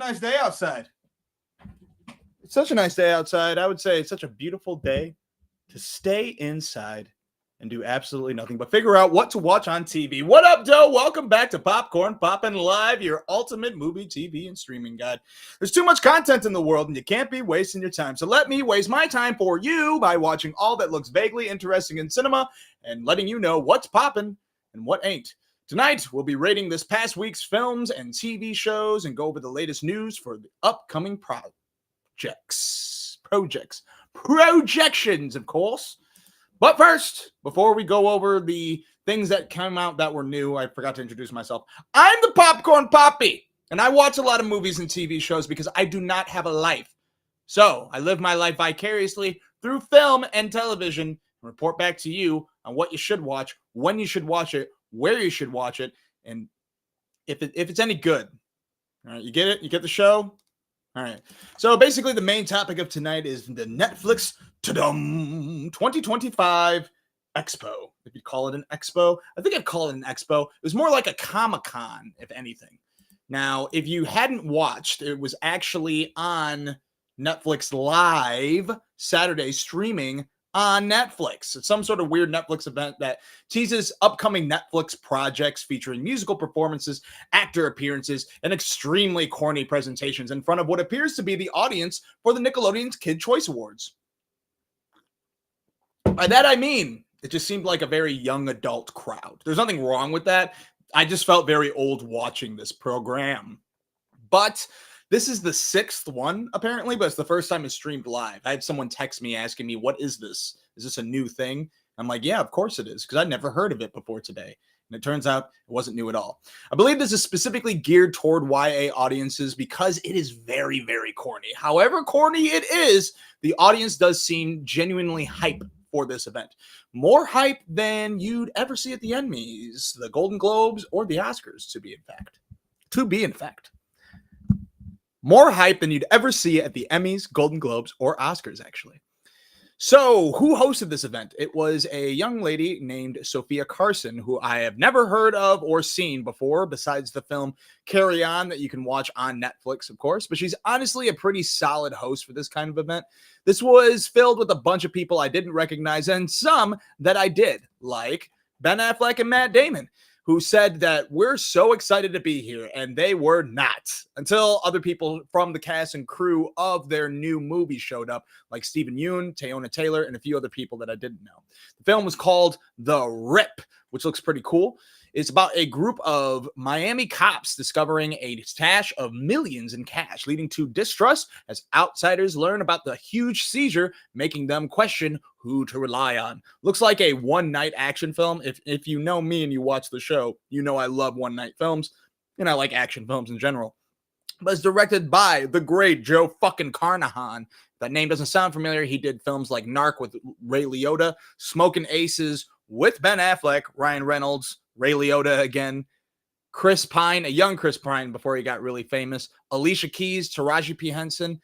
nice day outside. It's such a nice day outside. I would say it's such a beautiful day to stay inside and do absolutely nothing but figure out what to watch on TV. What up, Doe? Welcome back to Popcorn, Poppin Live, your ultimate movie, TV, and streaming guide. There's too much content in the world, and you can't be wasting your time. So let me waste my time for you by watching all that looks vaguely interesting in cinema and letting you know what's poppin' and what ain't. Tonight, we'll be rating this past week's films and TV shows and go over the latest news for the upcoming projections, of course. But first, before we go over the things that came out that were new, I forgot to introduce myself. I'm the Popcorn Poppy, and I watch a lot of movies and TV shows because I do not have a life. So I live my life vicariously through film and television and report back to you on what you should watch, when you should watch it, where you should watch it, and if it's any good. All right, you get it? You get the show? All right. So basically the main topic of tonight is the Netflix Tudum 2025 Expo. If you call it an expo, I think I'd call it an expo. It was more like a Comic-Con, if anything. Now, if you hadn't watched, it was actually on Netflix Live Saturday streaming on Netflix. It's some sort of weird Netflix event that teases upcoming Netflix projects featuring musical performances, actor appearances, and extremely corny presentations in front of what appears to be the audience for the Nickelodeon's Kid Choice Awards. By that I mean, it just seemed like a very young adult crowd. There's nothing wrong with that. I just felt very old watching this program. But this is the 6th one, apparently, but it's the first time it's streamed live. I had someone text me asking me, what is this? Is this a new thing? I'm like, yeah, of course it is, because I'd never heard of it before today. And it turns out it wasn't new at all. I believe this is specifically geared toward YA audiences because it is very, very corny. However corny it is, the audience does seem genuinely hype for this event. More hype than you'd ever see at the Emmys, the Golden Globes, or the Oscars, to be in fact. More hype than you'd ever see at the Emmys, Golden Globes, or Oscars, actually. So, who hosted this event? It was a young lady named Sophia Carson, who I have never heard of or seen before, besides the film Carry On that you can watch on Netflix, of course. But she's honestly a pretty solid host for this kind of event. This was filled with a bunch of people I didn't recognize and some that I did, like Ben Affleck and Matt Damon, who said that we're so excited to be here, and they were not, until other people from the cast and crew of their new movie showed up, like Stephen Yeun, Teyona Taylor, and a few other people that I didn't know. The film was called The Rip, which looks pretty cool. It's about a group of Miami cops discovering a stash of millions in cash, leading to distrust as outsiders learn about the huge seizure, making them question who to rely on. Looks like a one-night action film. If you know me and you watch the show, you know I love one-night films, and I like action films in general. But it's directed by the great Joe fucking Carnahan. That name doesn't sound familiar. He did films like Narc with Ray Liotta, Smokin' Aces with Ben Affleck, Ryan Reynolds, Ray Liotta again, Chris Pine, a young Chris Pine before he got really famous, Alicia Keys, Taraji P. Henson,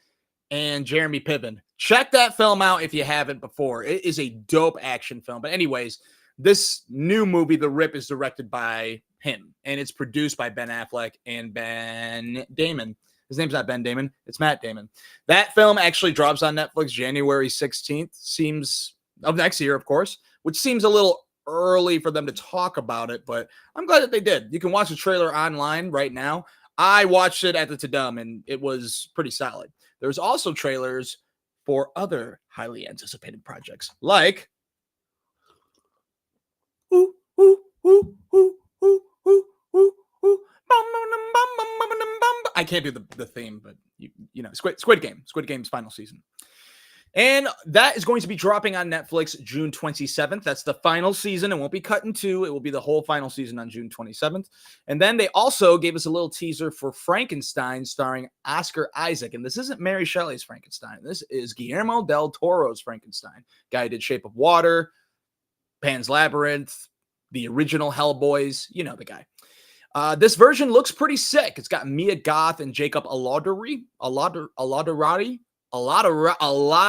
and Jeremy Piven. Check that film out if you haven't before. It is a dope action film. But anyways, this new movie, The Rip, is directed by him, and it's produced by Ben Affleck and Ben Damon. His name's not Ben Damon, it's Matt Damon. That film actually drops on Netflix January 16th, of next year, of course, which seems a little early for them to talk about it, but I'm glad that they did. You can watch the trailer online right now. I watched it at the Tudum, and it was pretty solid. There's also trailers for other highly anticipated projects, like I can't do the theme, but you know, Squid Game's final season. And that is going to be dropping on Netflix June 27th. That's the final season. It won't be cut in two. It will be the whole final season on June 27th. And then they also gave us a little teaser for Frankenstein starring Oscar Isaac. And this isn't Mary Shelley's Frankenstein. This is Guillermo del Toro's Frankenstein. Guy who did Shape of Water, Pan's Labyrinth, the original Hellboys. You know the guy. This version looks pretty sick. It's got Mia Goth and Jacob Elordi. A lot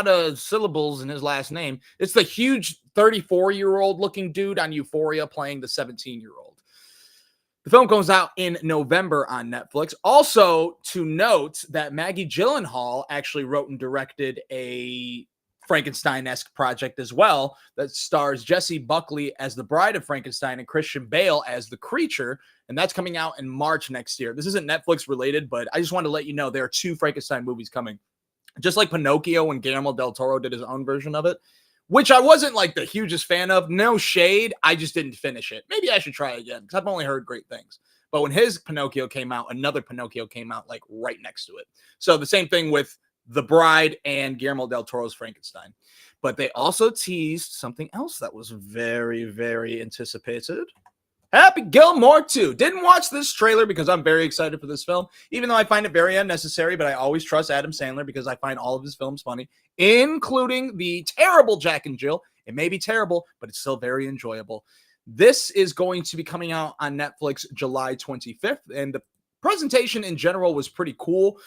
of syllables in his last name. It's the huge 34-year-old looking dude on Euphoria playing the 17-year-old. The film comes out in November on Netflix. Also, to note that Maggie Gyllenhaal actually wrote and directed a Frankenstein-esque project as well that stars Jessie Buckley as the bride of Frankenstein and Christian Bale as the creature, and that's coming out in March next year. This isn't Netflix related, but I just wanted to let you know there are 2 Frankenstein movies coming. Just like Pinocchio when Guillermo del Toro did his own version of it, which I wasn't like the hugest fan of. No shade. I just didn't finish it. Maybe I should try again because I've only heard great things. But when his Pinocchio came out, another Pinocchio came out like right next to it. So the same thing with The Bride and Guillermo del Toro's Frankenstein. But they also teased something else that was very, very anticipated. Happy Gilmore 2. Didn't watch this trailer because I'm very excited for this film, even though I find it very unnecessary, but I always trust Adam Sandler because I find all of his films funny, including the terrible Jack and Jill. It may be terrible, but it's still very enjoyable. This is going to be coming out on Netflix July 25th, and the presentation in general was pretty cool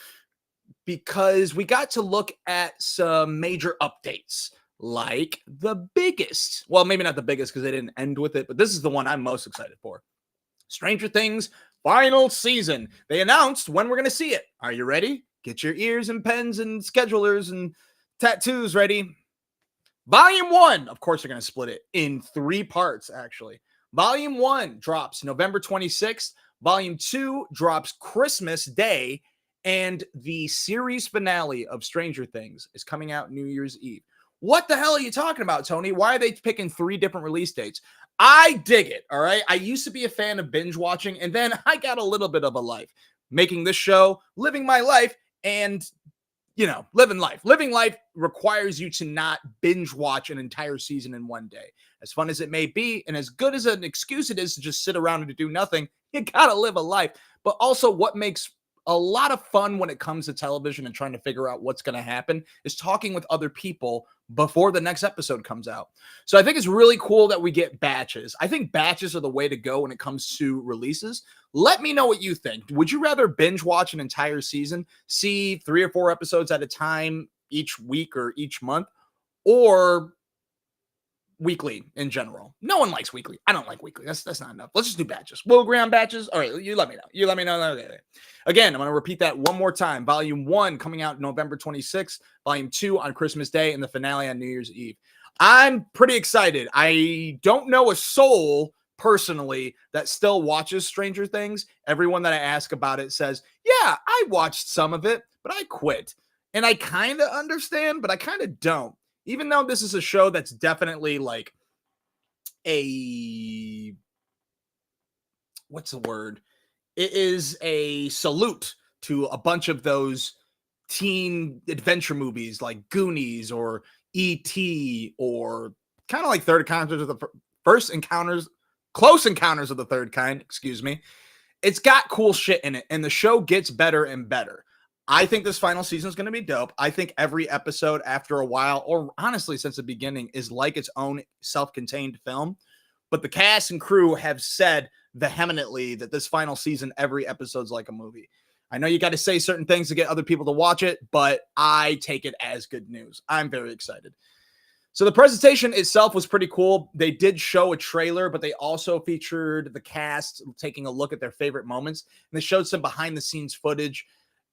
because we got to look at some major updates. Like the biggest, well, maybe not the biggest because they didn't end with it, but this is the one I'm most excited for. Stranger Things final season. They announced when we're going to see it. Are you ready? Get your ears and pens and schedulers and tattoos ready. Volume 1, of course, they're going to split it in 3 parts, actually. Volume 1 drops November 26th. Volume 2 drops Christmas Day. And the series finale of Stranger Things is coming out New Year's Eve. What the hell are you talking about, Tony? Why are they picking 3 different release dates? I dig it, all right? I used to be a fan of binge watching, and then I got a little bit of a life. Making this show, living my life, and, living life. Living life requires you to not binge watch an entire season in one day. As fun as it may be, and as good as an excuse it is to just sit around and to do nothing, you gotta live a life. But also what makes a lot of fun when it comes to television and trying to figure out what's going to happen is talking with other people before the next episode comes out. So I think it's really cool that we get batches. I think batches are the way to go when it comes to releases. Let me know what you think. Would you rather binge watch an entire season, see 3 or 4 episodes at a time each week or each month, or weekly in general? No one likes weekly. I don't like weekly. That's not enough. Let's just do batches. We'll agree on batches. All right, you let me know. Okay. Again, I'm going to repeat that one more time. Volume 1 coming out November 26th. Volume 2 on Christmas Day, and the finale on New Year's Eve. I'm pretty excited. I don't know a soul personally that still watches Stranger Things. Everyone that I ask about it says, yeah, I watched some of it, but I quit. And I kind of understand, but I kind of don't. Even though this is a show that's definitely like what's the word? It is a salute to a bunch of those teen adventure movies like Goonies or E.T. or kind of like Close Encounters of the Third Kind, excuse me. It's got cool shit in it, and the show gets better and better. I think this final season is going to be dope. I think every episode after a while, or honestly since the beginning, is like its own self-contained film. But the cast and crew have said vehemently that this final season, every episode's like a movie. I know you got to say certain things to get other people to watch it, but I take it as good news. I'm very excited. So the presentation itself was pretty cool. They did show a trailer, but they also featured the cast taking a look at their favorite moments. And they showed some behind-the-scenes footage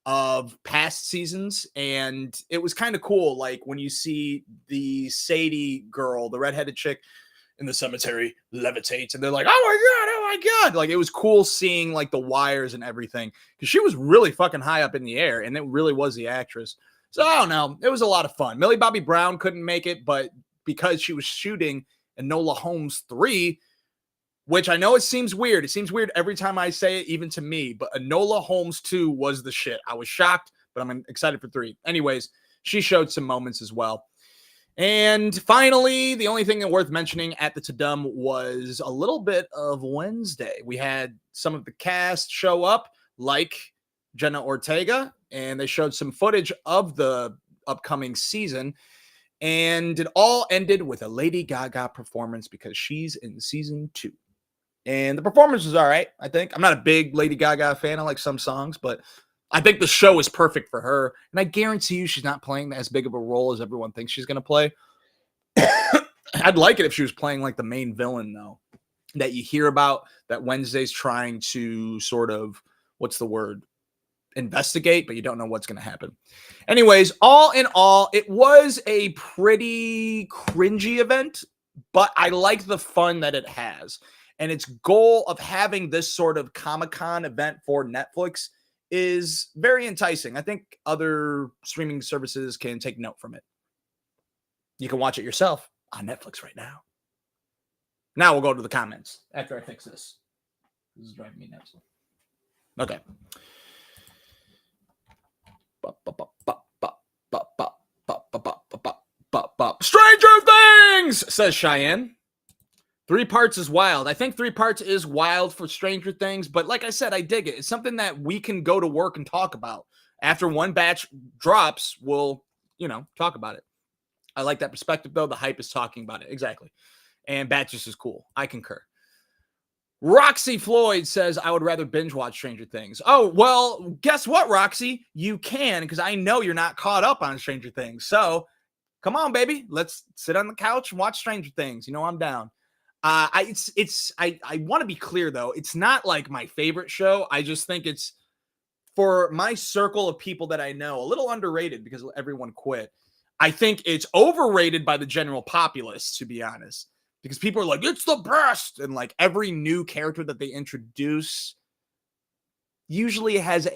of past seasons, and it was kind of cool. Like when you see the Sadie girl, the redheaded chick in the cemetery levitates, and they're like, oh my God. Like it was cool seeing like the wires and everything because she was really fucking high up in the air, and it really was the actress. So I don't know. It was a lot of fun. Millie Bobby Brown couldn't make it, but because she was shooting Enola Holmes 3, which I know it seems weird. It seems weird every time I say it, even to me. But Enola Holmes 2 was the shit. I was shocked, but I'm excited for 3. Anyways, she showed some moments as well. And finally, the only thing worth mentioning at the Tudum was a little bit of Wednesday. We had some of the cast show up, like Jenna Ortega, and they showed some footage of the upcoming season. And it all ended with a Lady Gaga performance because she's in season 2. And the performance was all right, I think. I'm not a big Lady Gaga fan. I like some songs, but I think the show is perfect for her. And I guarantee you she's not playing as big of a role as everyone thinks she's going to play. I'd like it if she was playing like the main villain, though. that you hear about that Wednesday's trying to sort of, what's the word? Investigate, but you don't know what's going to happen. Anyways, all in all, it was a pretty cringy event, but I like the fun that it has. And its goal of having this sort of Comic-Con event for Netflix is very enticing. I think other streaming services can take note from it. You can watch it yourself on Netflix right now. Now we'll go to the comments after I fix this. This is driving me nuts. Okay. Stranger Things, says Cheyenne. 3 parts is wild. I think 3 parts is wild for Stranger Things, but like I said, I dig it. It's something that we can go to work and talk about. After one batch drops, we'll, talk about it. I like that perspective, though. The hype is talking about it. Exactly. And batches is cool. I concur. Roxy Floyd says, I would rather binge watch Stranger Things. Oh, well, guess what, Roxy? You can, because I know you're not caught up on Stranger Things. So come on, baby. Let's sit on the couch and watch Stranger Things. I'm down. I want to be clear, though. It's not like my favorite show. I just think it's, for my circle of people that I know, a little underrated because everyone quit. I think it's overrated by the general populace, to be honest. Because people are like, it's the best. And like every new character that they introduce usually has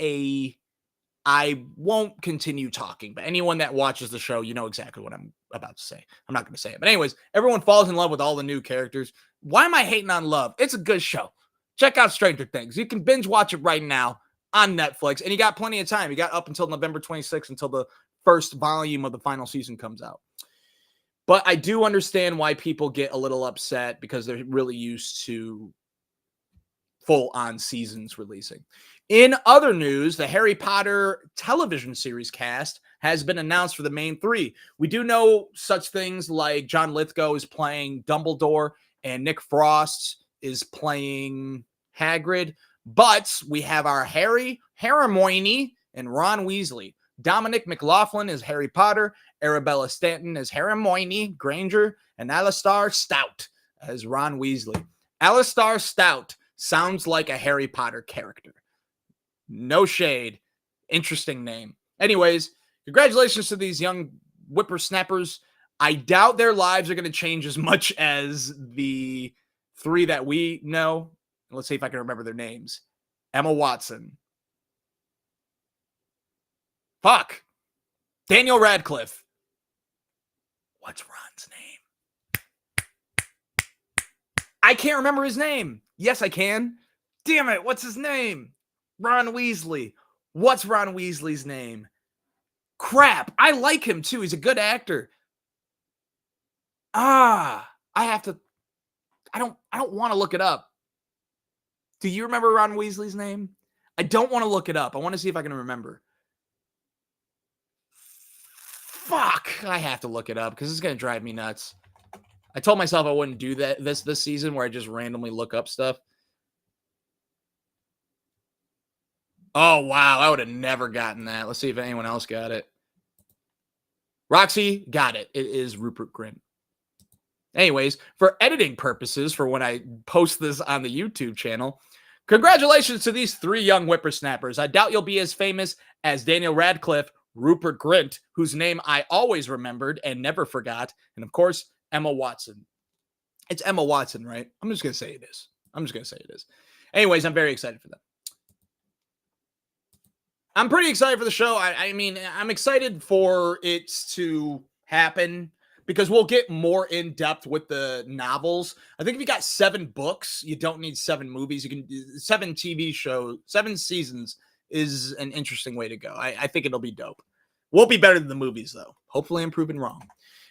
I won't continue talking, but anyone that watches the show, you know exactly what I'm about to say. I'm not going to say it. But anyways, everyone falls in love with all the new characters. Why am I hating on love? It's a good show. Check out Stranger Things. You can binge watch it right now on Netflix. And you got plenty of time. You got up until November 26th until the first volume of the final season comes out. But I do understand why people get a little upset because they're really used to full-on seasons releasing. In other news, the Harry Potter television series cast has been announced for the main 3. We do know such things like John Lithgow is playing Dumbledore and Nick Frost is playing Hagrid. But we have our Harry, Hermione, and Ron Weasley. Dominic McLaughlin is Harry Potter, Arabella Stanton as Hermione Granger, and Alistair Stout as Ron Weasley. Alistair Stout sounds like a Harry Potter character. No shade. Interesting name. Anyways, congratulations to these young whippersnappers. I doubt their lives are going to change as much as the 3 that we know. Let's see if I can remember their names. Emma Watson. Fuck. Daniel Radcliffe. What's Ron's name? I can't remember his name. Yes, I can. Damn it. What's his name? Ron Weasley. What's Ron Weasley's name? Crap. I like him too. He's a good actor. I don't want to look it up. Do you remember Ron Weasley's name? I don't want to look it up. I want to see if I can remember. Fuck. I have to look it up because it's going to drive me nuts. I told myself I wouldn't do that this season where I just randomly look up stuff. Oh, wow. I would have never gotten that. Let's see if anyone else got it. Roxy got it. It is Rupert Grint. Anyways, for editing purposes, for when I post this on the YouTube channel, congratulations to these 3 young whippersnappers. I doubt you'll be as famous as Daniel Radcliffe, Rupert Grint, whose name I always remembered and never forgot, and of course, Emma Watson. It's Emma Watson, right? I'm just going to say it is. Anyways, I'm very excited for them. I'm pretty excited for the show. I mean, I'm excited for it to happen because we'll get more in depth with the novels. I think if you got 7 books, you don't need 7 movies. You can 7 TV shows, 7 seasons is an interesting way to go. I think it'll be dope. Won't be better than the movies, though. Hopefully I'm proven wrong.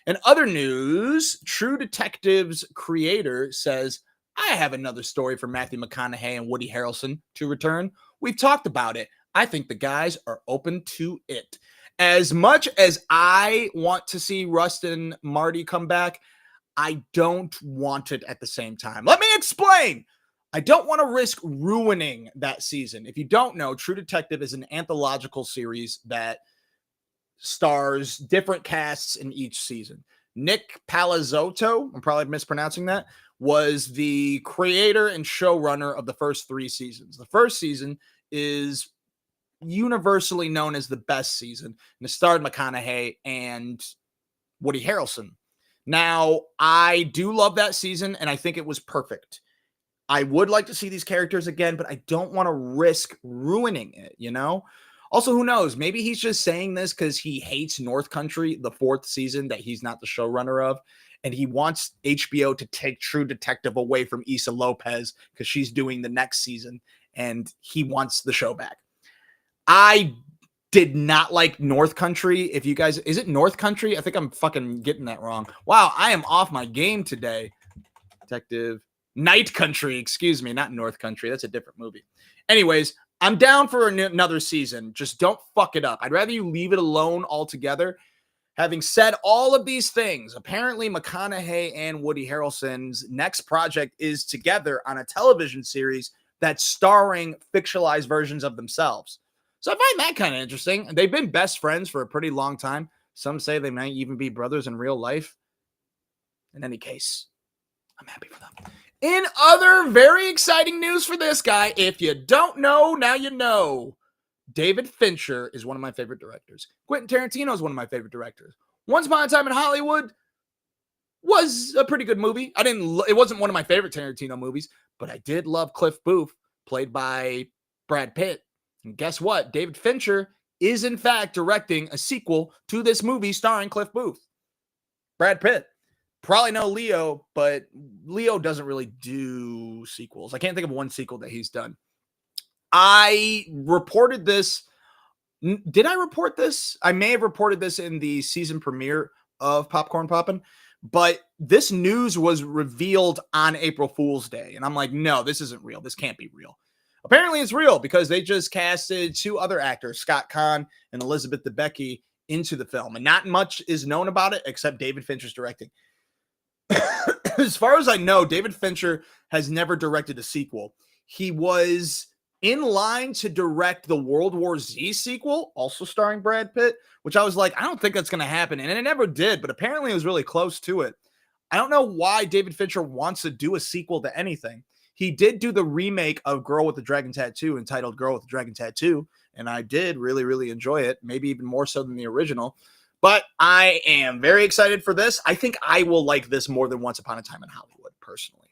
In other news, True Detective's creator says, I have another story for Matthew McConaughey and Woody Harrelson to return. We've talked about it. I think the guys are open to it. As much as I want to see Rust and Marty come back, I don't want it at the same time. Let me explain. I don't want to risk ruining that season. If you don't know, True Detective is an anthological series that stars different casts in each season. Nick Palazzotto, I'm probably mispronouncing that, was the creator and showrunner of the first 3 seasons. The first season is universally known as the best season, and it starred McConaughey and Woody Harrelson. Now, I do love that season, and I think it was perfect. I would like to see these characters again, but I don't want to risk ruining it, you know? Also, who knows? Maybe he's just saying this because he hates North Country, the 4th season that he's not the showrunner of, and he wants HBO to take True Detective away from Issa Lopez because she's doing the next season, and he wants the show back. I did not like North Country. If you guys, is it North Country? I think I'm fucking getting that wrong. Wow, I am off my game today. Detective Night Country, excuse me, not North Country. That's a different movie. Anyways, I'm down for another season. Just don't fuck it up. I'd rather you leave it alone altogether. Having said all of these things, apparently McConaughey and Woody Harrelson's next project is together on a television series that's starring fictionalized versions of themselves. So I find that kind of interesting. They've been best friends for a pretty long time. Some say they might even be brothers in real life. In any case, I'm happy for them. In other very exciting news for this guy, if you don't know, now you know. David Fincher is one of my favorite directors. Quentin Tarantino is one of my favorite directors. Once Upon a Time in Hollywood was a pretty good movie. It wasn't one of my favorite Tarantino movies, but I did love Cliff Booth, played by Brad Pitt. And guess what? David Fincher is, in fact, directing a sequel to this movie starring Cliff Booth. Brad Pitt. Probably know Leo, but Leo doesn't really do sequels. I can't think of one sequel that he's done. I reported this. Did I report this? I may have reported this in the season premiere of Popcorn Poppin', but this news was revealed on April Fool's Day. And I'm like, no, this isn't real. This can't be real. Apparently it's real because they just casted 2 other actors, Scott Conn and Elizabeth Debicki, into the film. And not much is known about it except David Fincher's directing. As far as I know, David Fincher has never directed a sequel. He was in line to direct the World War Z sequel, also starring Brad Pitt, which I was like, I don't think that's going to happen. And it never did, but apparently it was really close to it. I don't know why David Fincher wants to do a sequel to anything. He did do the remake of Girl with the Dragon Tattoo entitled Girl with the Dragon Tattoo, and I did really, really enjoy it, maybe even more so than the original. But I am very excited for this. I think I will like this more than Once Upon a Time in Hollywood, personally.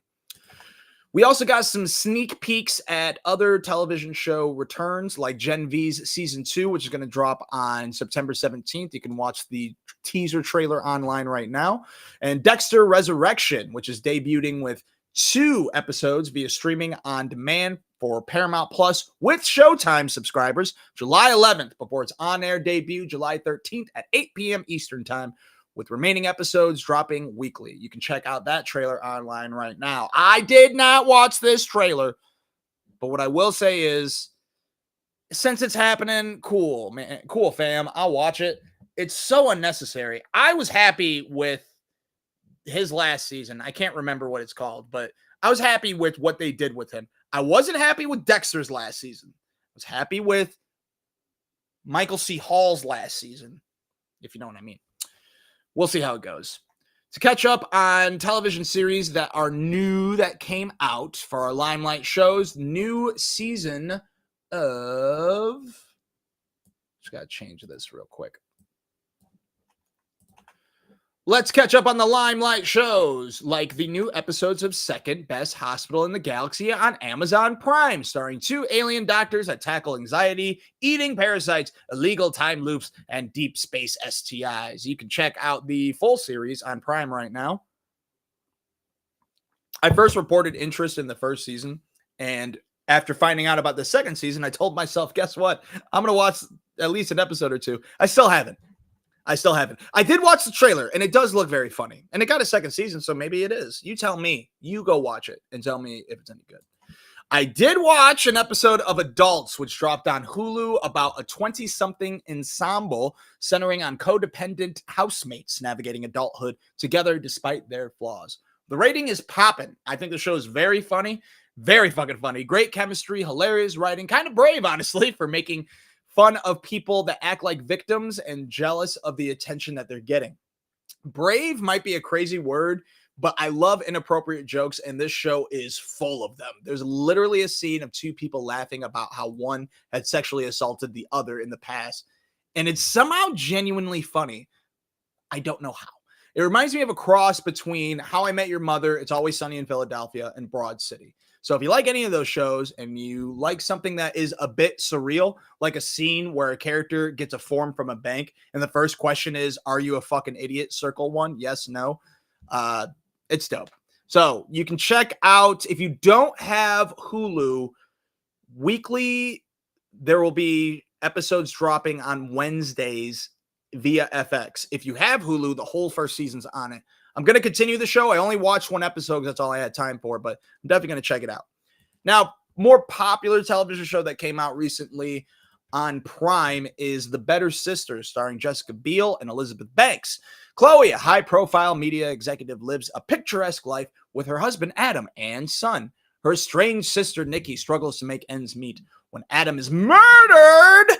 We also got some sneak peeks at other television show returns, like Gen V's Season 2, which is going to drop on September 17th. You can watch the teaser trailer online right now. And Dexter Resurrection, which is debuting with 2 episodes via streaming on demand for Paramount Plus with Showtime subscribers, July 11th, before its on-air debut, July 13th at 8 p.m. Eastern Time, with remaining episodes dropping weekly. You can check out that trailer online right now. I did not watch this trailer, but what I will say is, since it's happening, cool, man. Cool, fam. I'll watch it. It's so unnecessary. I was happy with his last season. I can't remember what it's called, but I was happy with what they did with him. I wasn't happy with Dexter's last season. I was happy with Michael C. Hall's last season, if you know what I mean. We'll see how it goes. To catch up on television series that are new that came out for our Limelight shows, new season of... Just got to change this real quick. Let's catch up on the Limelight shows, like the new episodes of Second Best Hospital in the Galaxy on Amazon Prime, starring 2 alien doctors that tackle anxiety, eating parasites, illegal time loops, and deep space STIs. You can check out the full series on Prime right now. I first reported interest in the first season, and after finding out about the second season, I told myself, guess what? I'm going to watch at least an episode or 2. I still haven't. I did watch the trailer, and it does look very funny. And it got a second season, so maybe it is. You tell me. You go watch it and tell me if it's any good. I did watch an episode of Adults, which dropped on Hulu, about a 20-something ensemble centering on codependent housemates navigating adulthood together despite their flaws. The rating is Poppin'. I think the show is very funny. Very fucking funny. Great chemistry, hilarious writing. Kind of brave, honestly, for making fun of people that act like victims and jealous of the attention that they're getting. Brave might be a crazy word, but I love inappropriate jokes, and this show is full of them. There's literally a scene of two people laughing about how one had sexually assaulted the other in the past, and it's somehow genuinely funny. I don't know how. It reminds me of a cross between How I Met Your Mother, It's Always Sunny in Philadelphia, and Broad City. So if you like any of those shows and you like something that is a bit surreal, like a scene where a character gets a form from a bank and the first question is, are you a fucking idiot? Circle one. Yes, no. It's dope. So you can check out, if you don't have Hulu, weekly, there will be episodes dropping on Wednesdays via FX. If you have Hulu, the whole first season's on it. I'm going to continue the show. I only watched one episode because that's all I had time for, but I'm definitely going to check it out. Now, more popular television show that came out recently on Prime is The Better Sisters, starring Jessica Biel and Elizabeth Banks. Chloe, a high-profile media executive, lives a picturesque life with her husband, Adam, and son. Her estranged sister, Nikki, struggles to make ends meet. When Adam is murdered,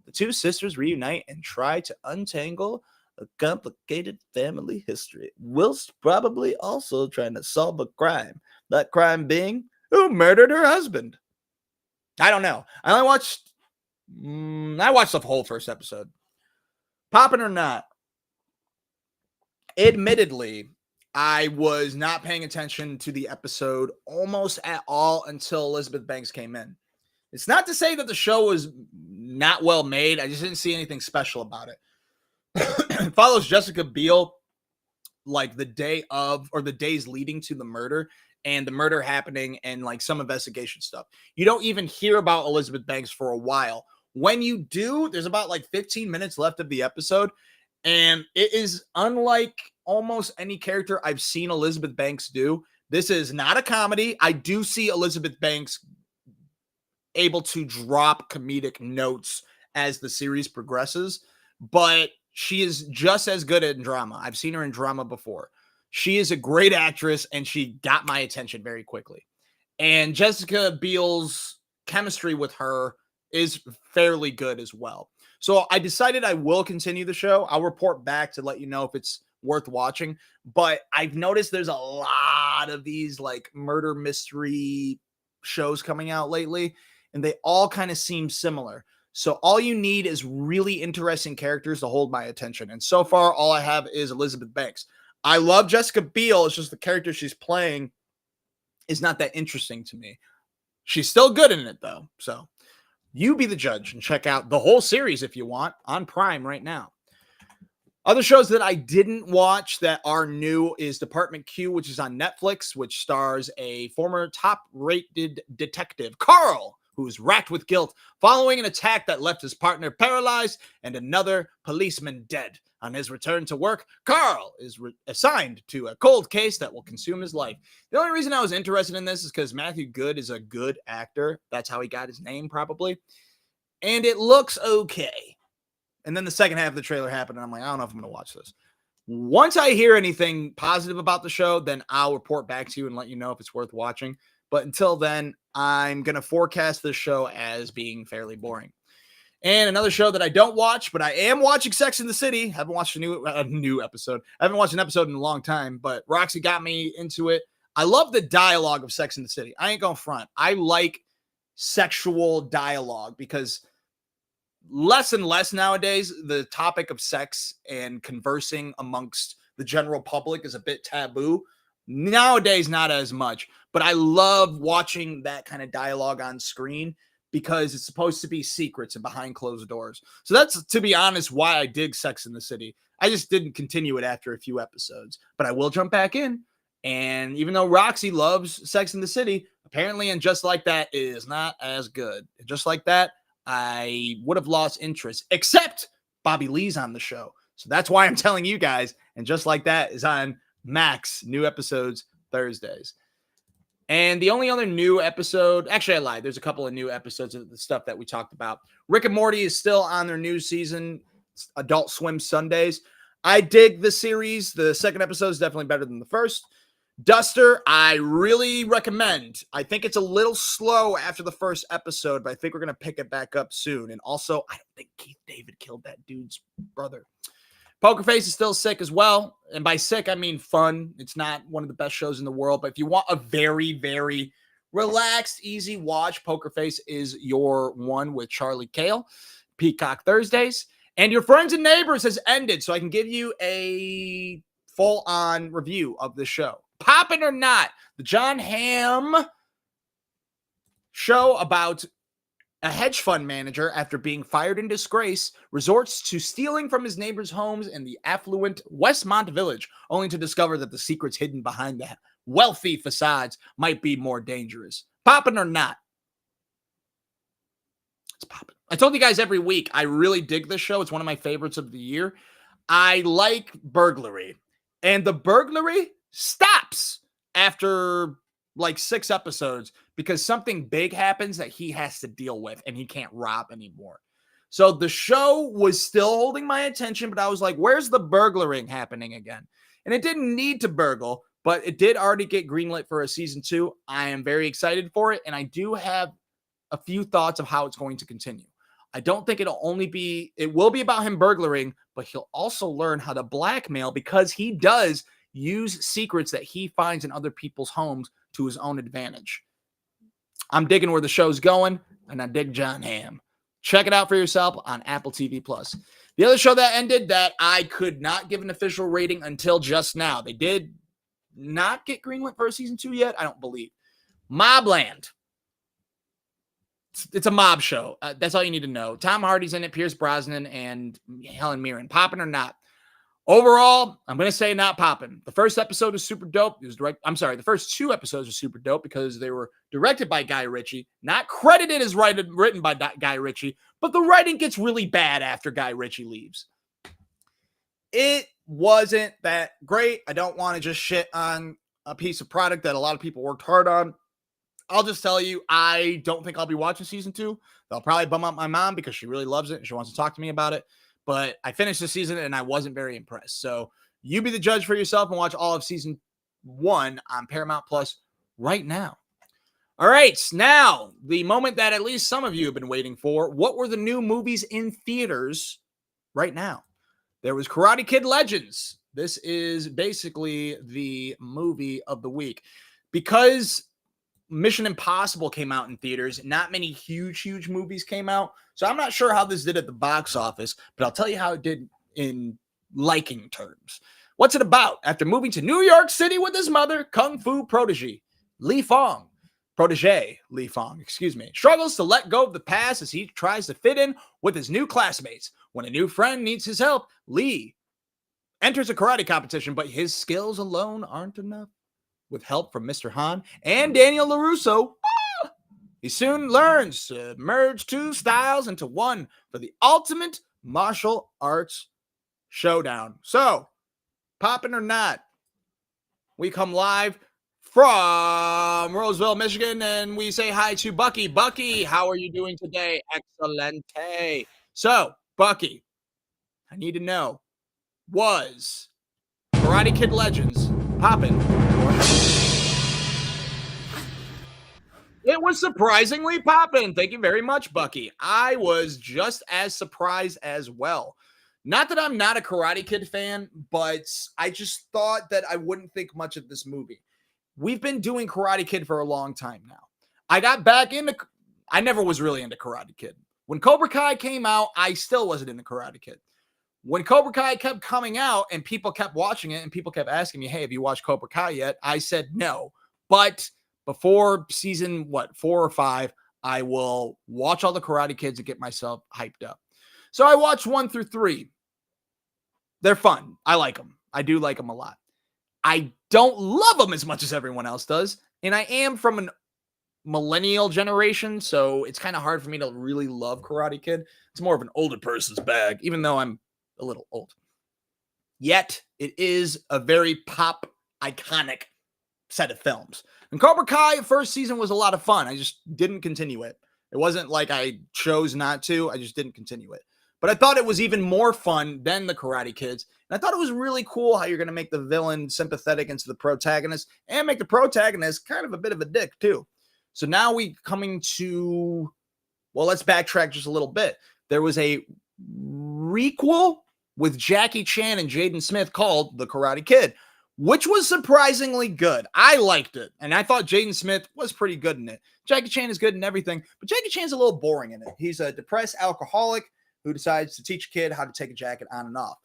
the two sisters reunite and try to untangle a complicated family history, whilst probably also trying to solve a crime. That crime being who murdered her husband. I don't know. I watched the whole first episode. Poppin' or not, admittedly, I was not paying attention to the episode almost at all until Elizabeth Banks came in. It's not to say that the show was not well made. I just didn't see anything special about it. It follows Jessica Biel like the day of, or the days leading to the murder, and the murder happening, and like some investigation stuff. You don't even hear about Elizabeth Banks for a while. When you do, there's about like 15 minutes left of the episode, and it is unlike almost any character I've seen Elizabeth Banks do. This is not a comedy. I do see Elizabeth Banks able to drop comedic notes as the series progresses, but she is just as good at drama. I've seen her in drama before. She is a great actress, and she got my attention very quickly. And Jessica Biel's chemistry with her is fairly good as well. So I decided I will continue the show. I'll report back to let you know if it's worth watching. But I've noticed there's a lot of these like murder mystery shows coming out lately, and they all kind of seem similar. So all you need is really interesting characters to hold my attention. And so far, all I have is Elizabeth Banks. I love Jessica Biel. It's just the character she's playing is not that interesting to me. She's still good in it, though. So you be the judge and check out the whole series if you want on Prime right now. Other shows that I didn't watch that are new is Department Q, which is on Netflix, which stars a former top-rated detective, Carl, who is racked with guilt following an attack that left his partner paralyzed and another policeman dead. On his return to work, Carl is assigned to a cold case that will consume his life. The only reason I was interested in this is because Matthew Good is a good actor. That's how he got his name, probably. And it looks okay. And then the second half of the trailer happened, and I'm like, I don't know if I'm going to watch this. Once I hear anything positive about the show, then I'll report back to you and let you know if it's worth watching. But until then, I'm going to forecast this show as being fairly boring. And another show that I don't watch, but I am watching Sex and the City. Haven't watched a new episode. I haven't watched an episode in a long time, but Roxy got me into it. I love the dialogue of Sex and the City. I ain't going to front. I like sexual dialogue because less and less nowadays, the topic of sex and conversing amongst the general public is a bit taboo. Nowadays, not as much, but I love watching that kind of dialogue on screen because it's supposed to be secrets and behind closed doors. So that's, to be honest, why I dig Sex in the City. I just didn't continue it after a few episodes, but I will jump back in. And even though Roxy loves Sex in the City, apparently, and Just Like That is not as good. Just Like That, I would have lost interest, except Bobby Lee's on the show. So that's why I'm telling you guys. And Just Like That is on Max, new episodes Thursdays. And the only other new episode, actually I lied, there's a couple of new episodes of the stuff that we talked about. Rick and Morty is still on their new season, Adult Swim Sundays. I dig the series. The second episode is definitely better than the first. Duster, I really recommend. I think it's a little slow after the first episode, but I think we're going to pick it back up soon. And also, I don't think Keith David killed that dude's brother. Poker Face is still sick as well. And by sick, I mean fun. It's not one of the best shows in the world. But if you want a very, very relaxed, easy watch, Poker Face is your one with Charlie Cale. Peacock Thursdays. And Your Friends and Neighbors has ended, so I can give you a full-on review of the show. Poppin' or Not, the John Hamm show about a hedge fund manager, after being fired in disgrace, resorts to stealing from his neighbors' homes in the affluent Westmont Village, only to discover that the secrets hidden behind the wealthy facades might be more dangerous. Poppin' or Not? It's poppin'. I told you guys every week, I really dig this show. It's one of my favorites of the year. I like burglary. And the burglary stops after like 6 episodes because something big happens that he has to deal with and he can't rob anymore. So the show was still holding my attention, but I was like, where's the burglaring happening again? And it didn't need to burgle, but it did already get greenlit for a season 2. I am very excited for it. And I do have a few thoughts of how it's going to continue. I don't think it will be about him burglaring, but he'll also learn how to blackmail because he does use secrets that he finds in other people's homes to his own advantage. I'm digging where the show's going, and I dig John Hamm. Check it out for yourself on Apple TV+. The other show that ended that I could not give an official rating until just now. They did not get greenlit for a season 2 yet, I don't believe. Mobland. It's a mob show. That's all you need to know. Tom Hardy's in it, Pierce Brosnan, and Helen Mirren. Poppin' or Not? Overall, I'm going to say not poppin'. The first episode was super dope. The first 2 episodes were super dope because they were directed by Guy Ritchie, not credited as written by Guy Ritchie, but the writing gets really bad after Guy Ritchie leaves. It wasn't that great. I don't want to just shit on a piece of product that a lot of people worked hard on. I'll just tell you, I don't think I'll be watching season 2. They'll probably bum out my mom because she really loves it and she wants to talk to me about it. But I finished the season and I wasn't very impressed. So you be the judge for yourself and watch all of season 1 on Paramount Plus right now. All right, now the moment that at least some of you have been waiting for. What were the new movies in theaters right now? There was Karate Kid Legends. This is basically the movie of the week. Because Mission Impossible came out in theaters, not many huge movies came out. So I'm not sure how this did at the box office, but I'll tell you how it did in liking terms. What's it about? After moving to New York City with his mother, Kung Fu protege Li Fong, struggles to let go of the past as he tries to fit in with his new classmates. When a new friend needs his help, Li enters a karate competition, but his skills alone aren't enough. With help from Mr. Han and Daniel LaRusso, he soon learns to merge 2 styles into one for the ultimate martial arts showdown. So, Poppin' or Not, we come live from Roseville, Michigan, and we say hi to Bucky. Bucky, how are you doing today? Excelente. So, Bucky, I need to know, was Karate Kid Legends poppin'? It was surprisingly poppin'. Thank you very much, Bucky. I was just as surprised as well. Not that I'm not a Karate Kid fan, but I just thought that I wouldn't think much of this movie. We've been doing Karate Kid for a long time now. I never was really into Karate Kid. When Cobra Kai came out, I still wasn't into Karate Kid. When Cobra Kai kept coming out and people kept watching it and people kept asking me, hey, have you watched Cobra Kai yet? I said no. But before season, 4 or 5, I will watch all the Karate Kids and get myself hyped up. So I watched 1 through 3. They're fun. I like them. I do like them a lot. I don't love them as much as everyone else does. And I am from an millennial generation, so it's kind of hard for me to really love Karate Kid. It's more of an older person's bag, even though I'm a little old. Yet, it is a very pop, iconic set of films. And Cobra Kai, first season was a lot of fun. I just didn't continue it. It wasn't like I chose not to. I just didn't continue it. But I thought it was even more fun than the Karate Kids. And I thought it was really cool how you're going to make the villain sympathetic into the protagonist and make the protagonist kind of a bit of a dick too. So now we coming to, well, let's backtrack just a little bit. There was a requel with Jackie Chan and Jaden Smith called The Karate Kid, which was surprisingly good. I liked it, and I thought Jaden Smith was pretty good in it. Jackie Chan is good in everything, but Jackie Chan's a little boring in it. He's a depressed alcoholic who decides to teach a kid how to take a jacket on and off.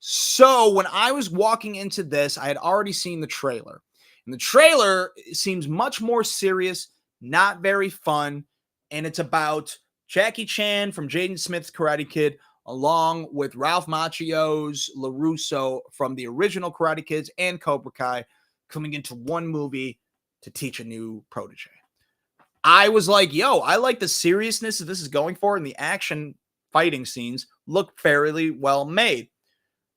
So when I was walking into this, I had already seen the trailer. And the trailer seems much more serious, not very fun, and it's about Jackie Chan from Jaden Smith's Karate Kid along with Ralph Macchio's LaRusso from the original Karate Kids and Cobra Kai coming into one movie to teach a new protege. I was like, yo, I like the seriousness that this is going for, and the action fighting scenes look fairly well made.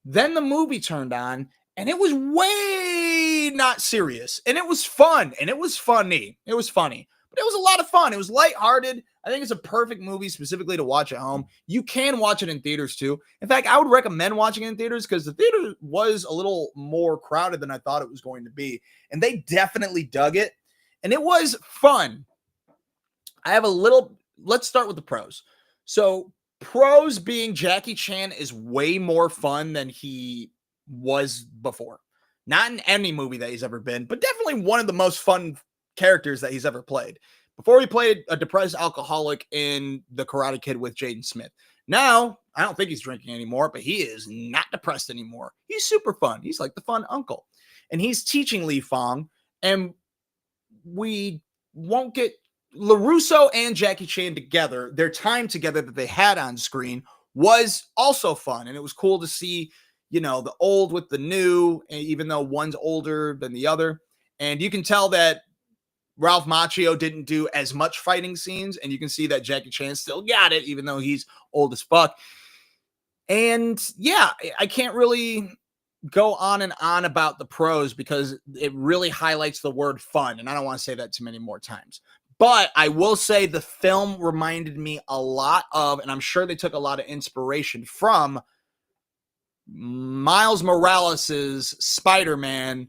Then the movie turned on, and it was way not serious, and it was fun, and it was funny. It was funny, but it was a lot of fun. It was lighthearted. I think it's a perfect movie specifically to watch at home. You can watch it in theaters too. In fact, I would recommend watching it in theaters because the theater was a little more crowded than I thought it was going to be, and they definitely dug it, and it was fun. Let's start with the pros. So pros being Jackie Chan is way more fun than he was before. Not in any movie that he's ever been, but definitely one of the most fun characters that he's ever played. Before he played a depressed alcoholic in The Karate Kid with Jaden Smith. Now, I don't think he's drinking anymore, but he is not depressed anymore. He's super fun. He's like the fun uncle. And he's teaching Li Fong, and we won't get LaRusso and Jackie Chan together. Their time together that they had on screen was also fun, and it was cool to see, the old with the new, even though one's older than the other. And you can tell that Ralph Macchio didn't do as much fighting scenes, and you can see that Jackie Chan still got it, even though he's old as fuck. And yeah, I can't really go on and on about the pros because it really highlights the word fun, and I don't want to say that too many more times. But I will say the film reminded me a lot of, and I'm sure they took a lot of inspiration from Miles Morales' Spider-Man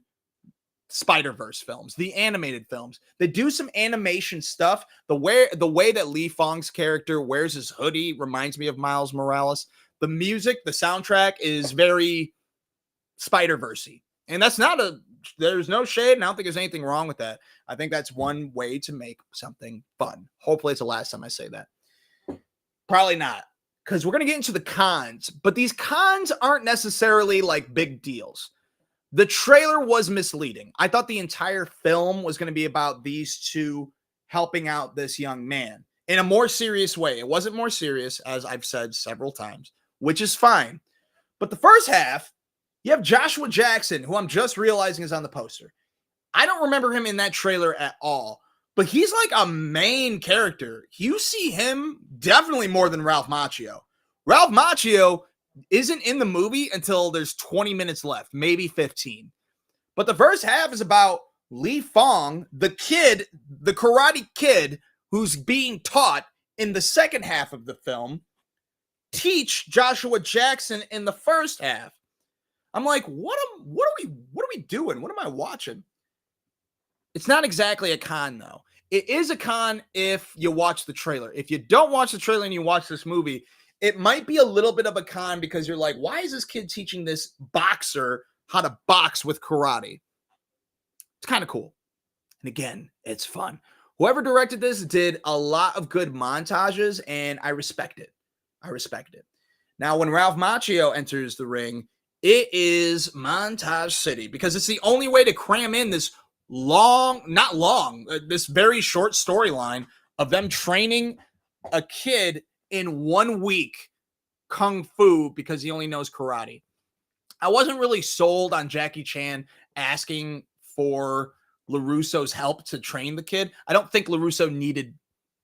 Spider-Verse films, the animated films. They do some animation stuff. The way that Li Fong's character wears his hoodie reminds me of Miles Morales. The music, the soundtrack is very Spider-Verse-y. And there's no shade, and I don't think there's anything wrong with that. I think that's one way to make something fun. Hopefully it's the last time I say that. Probably not, because we're going to get into the cons, but these cons aren't necessarily like big deals. The trailer was misleading. I thought the entire film was going to be about these two helping out this young man in a more serious way. It wasn't more serious, as I've said several times, which is fine. But the first half, you have Joshua Jackson, who I'm just realizing is on the poster. I don't remember him in that trailer at all, but he's like a main character. You see him definitely more than Ralph Macchio. Ralph Macchio isn't in the movie until there's 20 minutes left, maybe 15. But the first half is about Li Fong, the kid, the Karate Kid, who's being taught in the second half of the film, teach Joshua Jackson in the first half. I'm like, what are we doing? What am I watching? It's not exactly a con, though. It is a con if you watch the trailer. If you don't watch the trailer and you watch this movie, it might be a little bit of a con because you're like, why is this kid teaching this boxer how to box with karate? It's kind of cool. And again, it's fun. Whoever directed this did a lot of good montages, and I respect it. Now, when Ralph Macchio enters the ring, it is Montage City because it's the only way to cram in this this very short storyline of them training a kid in 1 week kung fu because he only knows karate. I wasn't really sold on Jackie Chan asking for LaRusso's help to train the kid. I don't think LaRusso needed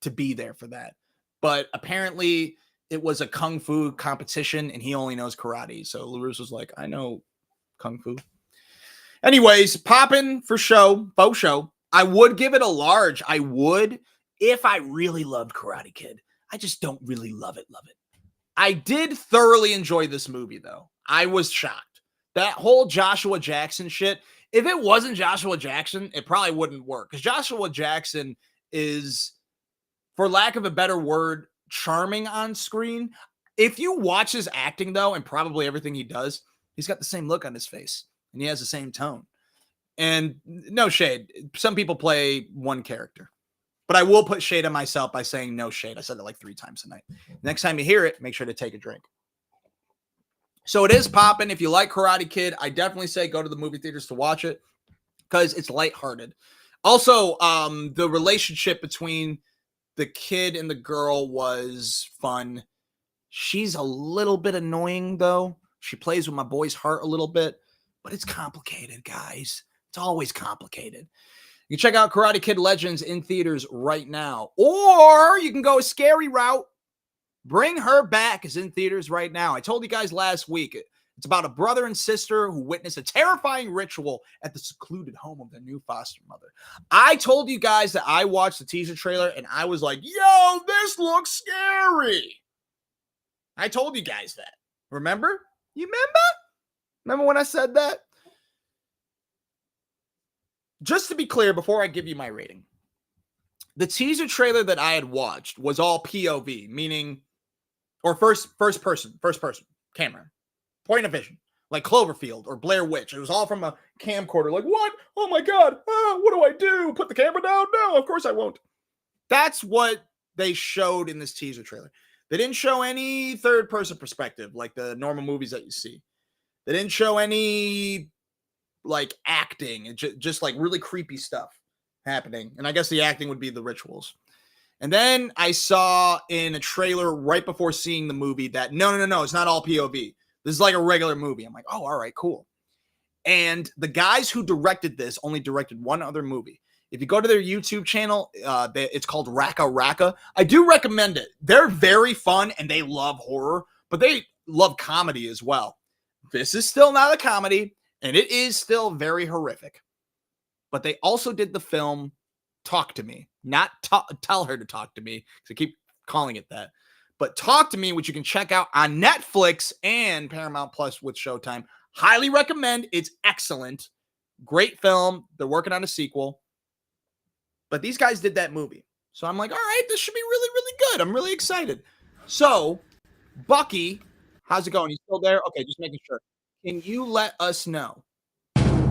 to be there for that, but apparently it was a kung fu competition and he only knows karate. So LaRusso's like, I know kung fu. Anyways, Poppin for show, faux show. I would give it a large. I would if I really loved Karate Kid. I just don't really love it. I did thoroughly enjoy this movie, though. I was shocked. That whole Joshua Jackson shit, if it wasn't Joshua Jackson, it probably wouldn't work. Because Joshua Jackson is, for lack of a better word, charming on screen. If you watch his acting, though, and probably everything he does, he's got the same look on his face and he has the same tone. And no shade. Some people play one character, but I will put shade on myself by saying no shade. I said it like 3 times tonight. Next time you hear it, make sure to take a drink. So it is popping. If you like Karate Kid, I definitely say go to the movie theaters to watch it because it's lighthearted. Also, the relationship between the kid and the girl was fun. She's a little bit annoying, though. She plays with my boy's heart a little bit, but it's complicated, guys. It's always complicated. You can check out Karate Kid Legends in theaters right now, or you can go a scary route. Bring Her Back is in theaters right now. I told you guys last week, it's about a brother and sister who witness a terrifying ritual at the secluded home of their new foster mother. I told you guys that I watched the teaser trailer and I was like, yo, this looks scary. I told you guys that. Remember? You remember when I said that? Just to be clear, before I give you my rating, the teaser trailer that I had watched was all POV, meaning, or first person camera, point of vision, like Cloverfield or Blair Witch. It was all from a camcorder. Like, what? Oh my God. What do I do? Put the camera down? No, of course I won't. That's what they showed in this teaser trailer. They didn't show any third person perspective like the normal movies that you see. They didn't show any like acting and just like really creepy stuff happening. And I guess the acting would be the rituals. And then I saw in a trailer right before seeing the movie that no, it's not all POV. This is like a regular movie. I'm like, oh, all right, cool. And the guys who directed this only directed one other movie. If you go to their YouTube channel, it's called Raka Raka. I do recommend it. They're very fun and they love horror, but they love comedy as well. This is still not a comedy. And it is still very horrific. But they also did the film Talk to Me. Not Tell Her to Talk to Me, because I keep calling it that. But Talk to Me, which you can check out on Netflix and Paramount Plus with Showtime. Highly recommend. It's excellent. Great film. They're working on a sequel. But these guys did that movie. So I'm like, all right, this should be really, really good. I'm really excited. So, Bucky, how's it going? You still there? Okay, just making sure. Can you let us know,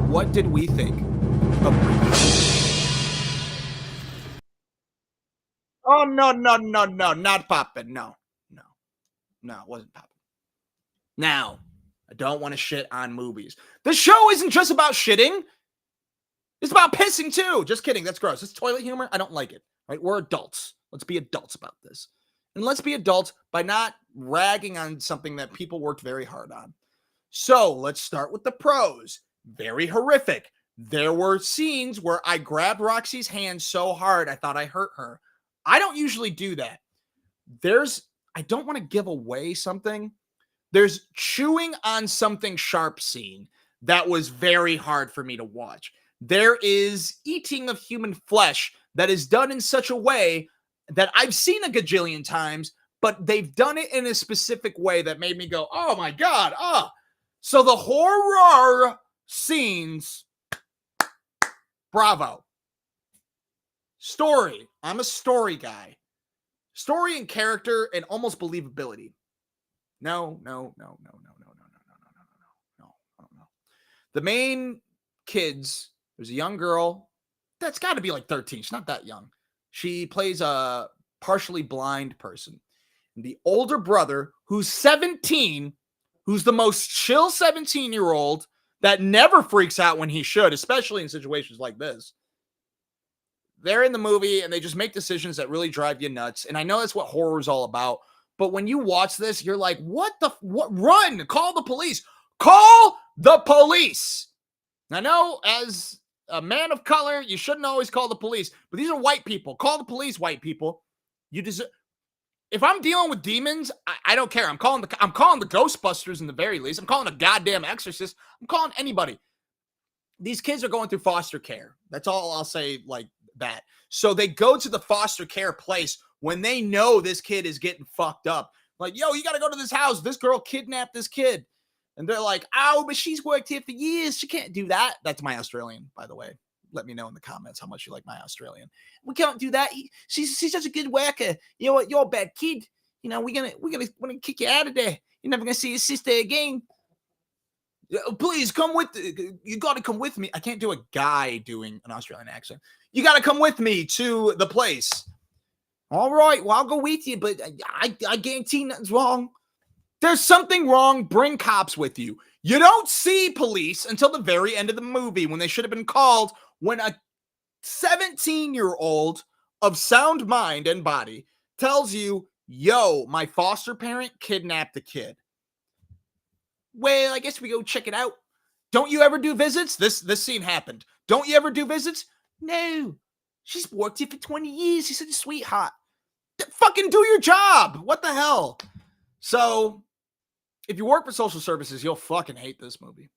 what did we think of Oh, no, not Poppin. No, it wasn't Poppin. Now, I don't want to shit on movies. The show isn't just about shitting. It's about pissing, too. Just kidding. That's gross. It's toilet humor. I don't like it. Right? We're adults. Let's be adults about this. And let's be adults by not ragging on something that people worked very hard on. So let's start with the pros. Very horrific. There were scenes where I grabbed Roxy's hand so hard I thought I hurt her. I don't usually do that. I don't want to give away something. There's chewing on something sharp scene that was very hard for me to watch. There is eating of human flesh that is done in such a way that I've seen a gajillion times, but they've done it in a specific way that made me go, oh my God, So the horror scenes, bravo. Story. I'm a story guy. Story and character and almost believability. No. The main kids, there's a young girl that's got to be like 13. She's not that young. She plays a partially blind person. And the older brother, who's 17, who's the most chill 17-year-old that never freaks out when he should, especially in situations like this. They're in the movie and they just make decisions that really drive you nuts. And I know that's what horror is all about. But when you watch this, you're like, what? Run! Call the police! Call the police! I know as a man of color, you shouldn't always call the police. But these are white people. Call the police, white people. You deserve... If I'm dealing with demons, I don't care. I'm calling the Ghostbusters in the very least. I'm calling a goddamn exorcist. I'm calling anybody. These kids are going through foster care. That's all I'll say like that. So they go to the foster care place when they know this kid is getting fucked up. Like, yo, you got to go to this house. This girl kidnapped this kid. And they're like, oh, but she's worked here for years. She can't do that. That's my Australian, by the way. Let me know in the comments how much you like my Australian. We can't do that. She's such a good worker. You know what? You're a bad kid. we're gonna kick you out of there. You're never gonna see your sister again. Please come with. You got to come with me. I can't do a guy doing an Australian accent. You got to come with me to the place. All right, well, I'll go with you, but I guarantee nothing's wrong. There's something wrong. Bring cops with you. You don't see police until the very end of the movie when they should have been called when a 17-year-old of sound mind and body tells you, yo, my foster parent kidnapped a kid. Well, I guess we go check it out. Don't you ever do visits? This scene happened. Don't you ever do visits? No. She's worked here for 20 years. She's such a sweetheart. Fucking do your job. What the hell? So, if you work for social services, you'll fucking hate this movie.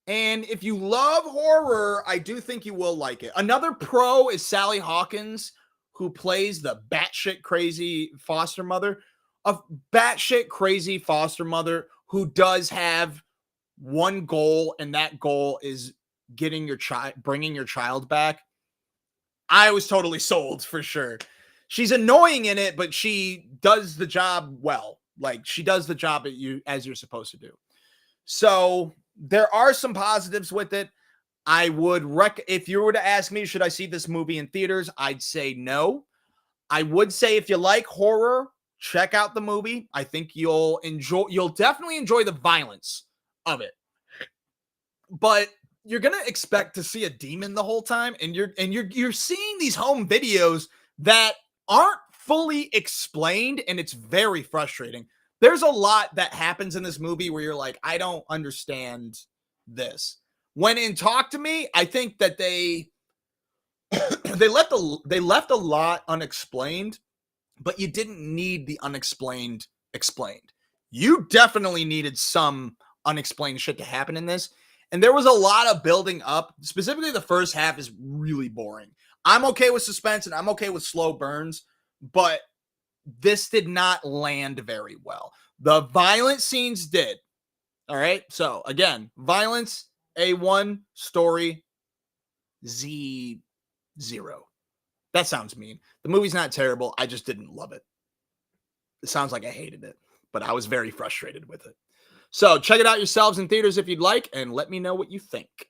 And if you love horror, I do think you will like it. Another pro is Sally Hawkins, who plays the batshit crazy foster mother. A batshit crazy foster mother who does have one goal, and that goal is getting your child, bringing your child back. I was totally sold for sure. She's annoying in it, but she does the job well. Like, she does the job as you're supposed to do. So there are some positives with it. I would if you were to ask me, should I see this movie in theaters? I'd say no. I would say if you like horror, check out the movie. I think you'll definitely enjoy the violence of it. But you're going to expect to see a demon the whole time, and you're seeing these home videos that aren't fully explained, and it's very frustrating. There's a lot that happens in this movie where you're like, I don't understand this. When in Talk to Me, I think that they left a lot unexplained, but you didn't need the unexplained explained. You definitely needed some unexplained shit to happen in this. And there was a lot of building up. Specifically, the first half is really boring. I'm okay with suspense and I'm okay with slow burns, but this did not land very well. The violent scenes did. All right. So again, violence, A1, story, Z0. That sounds mean. The movie's not terrible. I just didn't love it. It sounds like I hated it, but I was very frustrated with it. So check it out yourselves in theaters if you'd like, and let me know what you think.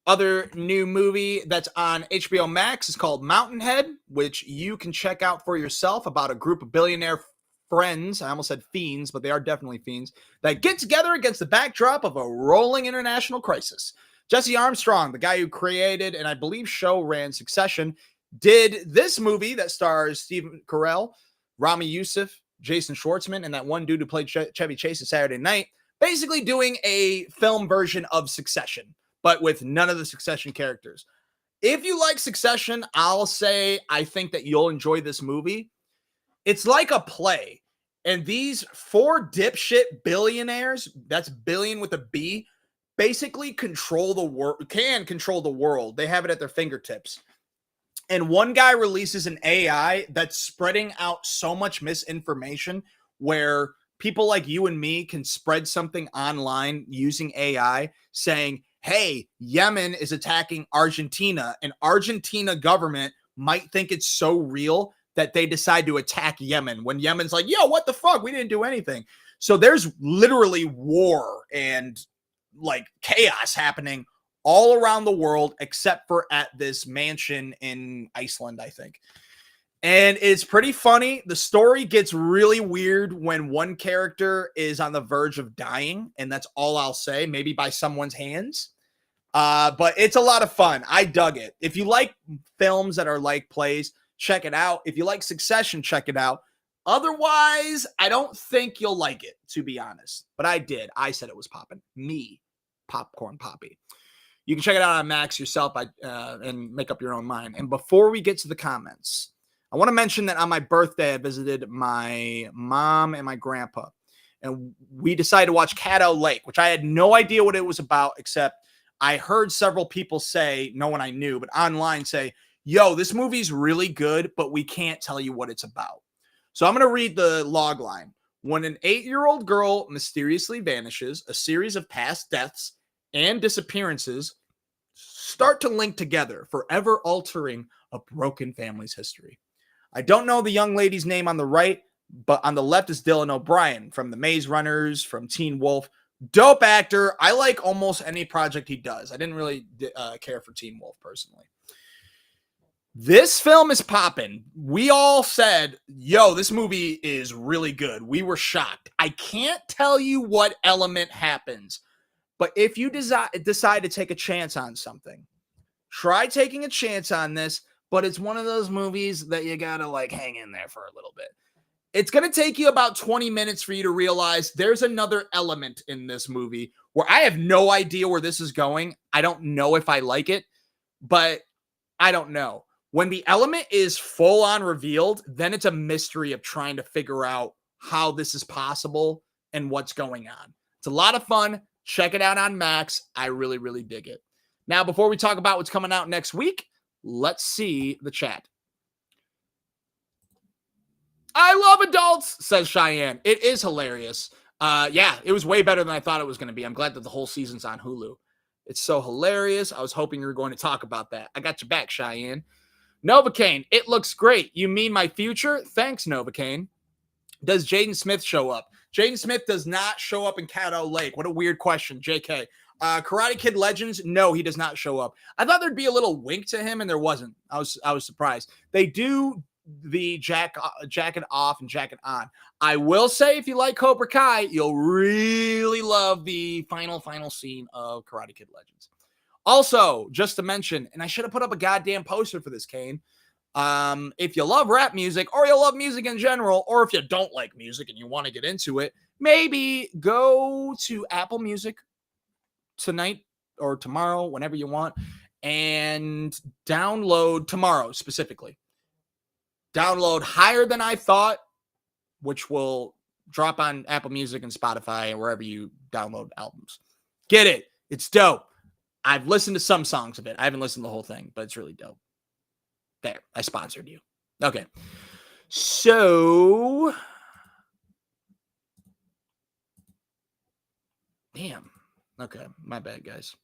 Other new movie that's on HBO Max is called MountainHead, which you can check out for yourself, about a group of billionaire friends. I almost said fiends, but they are definitely fiends, that get together against the backdrop of a rolling international crisis. Jesse Armstrong, the guy who created and I believe show ran Succession, did this movie that stars Steve Carell, Rami Youssef, Jason Schwartzman, and that one dude who played Chevy Chase in Saturday Night, basically doing a film version of Succession, but with none of the Succession characters. If you like Succession, I'll say I think that you'll enjoy this movie. It's like a play, and these four dipshit billionaires, that's billion with a B, basically control the world, can control the world. They have it at their fingertips. And one guy releases an AI that's spreading out so much misinformation where people like you and me can spread something online using AI saying, hey, Yemen is attacking Argentina, and Argentina government might think it's so real that they decide to attack Yemen when Yemen's like, yo, what the fuck? We didn't do anything. So there's literally war and like chaos happening all around the world, except for at this mansion in Iceland, I think. And it's pretty funny. The story gets really weird when one character is on the verge of dying, and that's all I'll say, maybe by someone's hands. But it's a lot of fun. I dug it. If you like films that are like plays, check it out. If you like Succession, check it out. Otherwise, I don't think you'll like it, to be honest. But I did. I said it was poppin'. Me, Popcorn Poppy. You can check it out on Max yourself and make up your own mind. And before we get to the comments, I want to mention that on my birthday, I visited my mom and my grandpa. And we decided to watch Caddo Lake, which I had no idea what it was about, except I heard several people say, no one I knew, but online say, yo, this movie's really good, but we can't tell you what it's about. So I'm going to read the log line. When an 8-year-old girl mysteriously vanishes, a series of past deaths and disappearances start to link together, forever altering a broken family's history. I don't know the young lady's name on the right, but on the left is Dylan O'Brien from The Maze Runners, from Teen Wolf. Dope actor. I like almost any project he does. I didn't really care for Teen Wolf personally. This film is popping. We all said, yo, this movie is really good. We were shocked. I can't tell you what element happens, but if you decide to take a chance on something, try taking a chance on this, but it's one of those movies that you gotta like hang in there for a little bit. It's going to take you about 20 minutes for you to realize there's another element in this movie where I have no idea where this is going. I don't know if I like it, but I don't know. When the element is full on revealed, then it's a mystery of trying to figure out how this is possible and what's going on. It's a lot of fun. Check it out on Max. I really, really dig it. Now, before we talk about what's coming out next week, let's see the chat. I love adults, says Cheyenne. It is hilarious. Yeah, it was way better than I thought it was going to be. I'm glad that the whole season's on Hulu. It's so hilarious. I was hoping you were going to talk about that. I got your back, Cheyenne. Novocaine, it looks great. You mean my future? Thanks, Novocaine. Does Jaden Smith show up? Jaden Smith does not show up in Caddo Lake. What a weird question, JK. Karate Kid Legends, no, he does not show up. I thought there'd be a little wink to him, and there wasn't. I was surprised. They do the jacket off and jacket on. I will say, if you like Cobra Kai, you'll really love the final scene of Karate Kid Legends. Also, just to mention, and I should have put up a goddamn poster for this, Kane. If you love rap music, or you love music in general, or if you don't like music and you want to get into it, maybe go to Apple Music tonight or tomorrow, whenever you want, and download tomorrow specifically. Download Higher Than I Thought, which will drop on Apple Music and Spotify and wherever you download albums. Get it. It's dope. I've listened to some songs of it. I haven't listened to the whole thing, but it's really dope. There. I sponsored you. Okay. So. Damn. Okay. My bad, guys.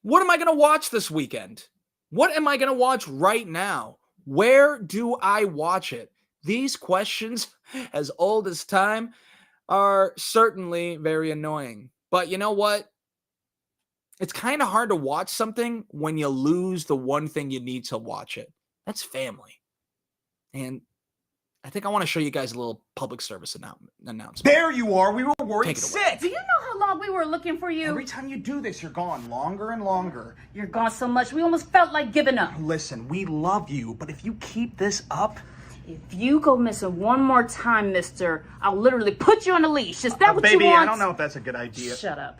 What am I going to watch this weekend? What am I going to watch right now? Where do I watch it? These questions, as old as time, are certainly very annoying. But you know what? It's kind of hard to watch something when you lose the one thing you need to watch it. That's family. And I think I want to show you guys a little public service announcement. There you are. We were worried sick. Do you know how long we were looking for you? Every time you do this, you're gone longer and longer. You're gone so much, we almost felt like giving up. Listen, we love you, but if you keep this up... If you go missing one more time, mister, I'll literally put you on a leash. Is that what baby, you want? I don't know if that's a good idea. Shut up.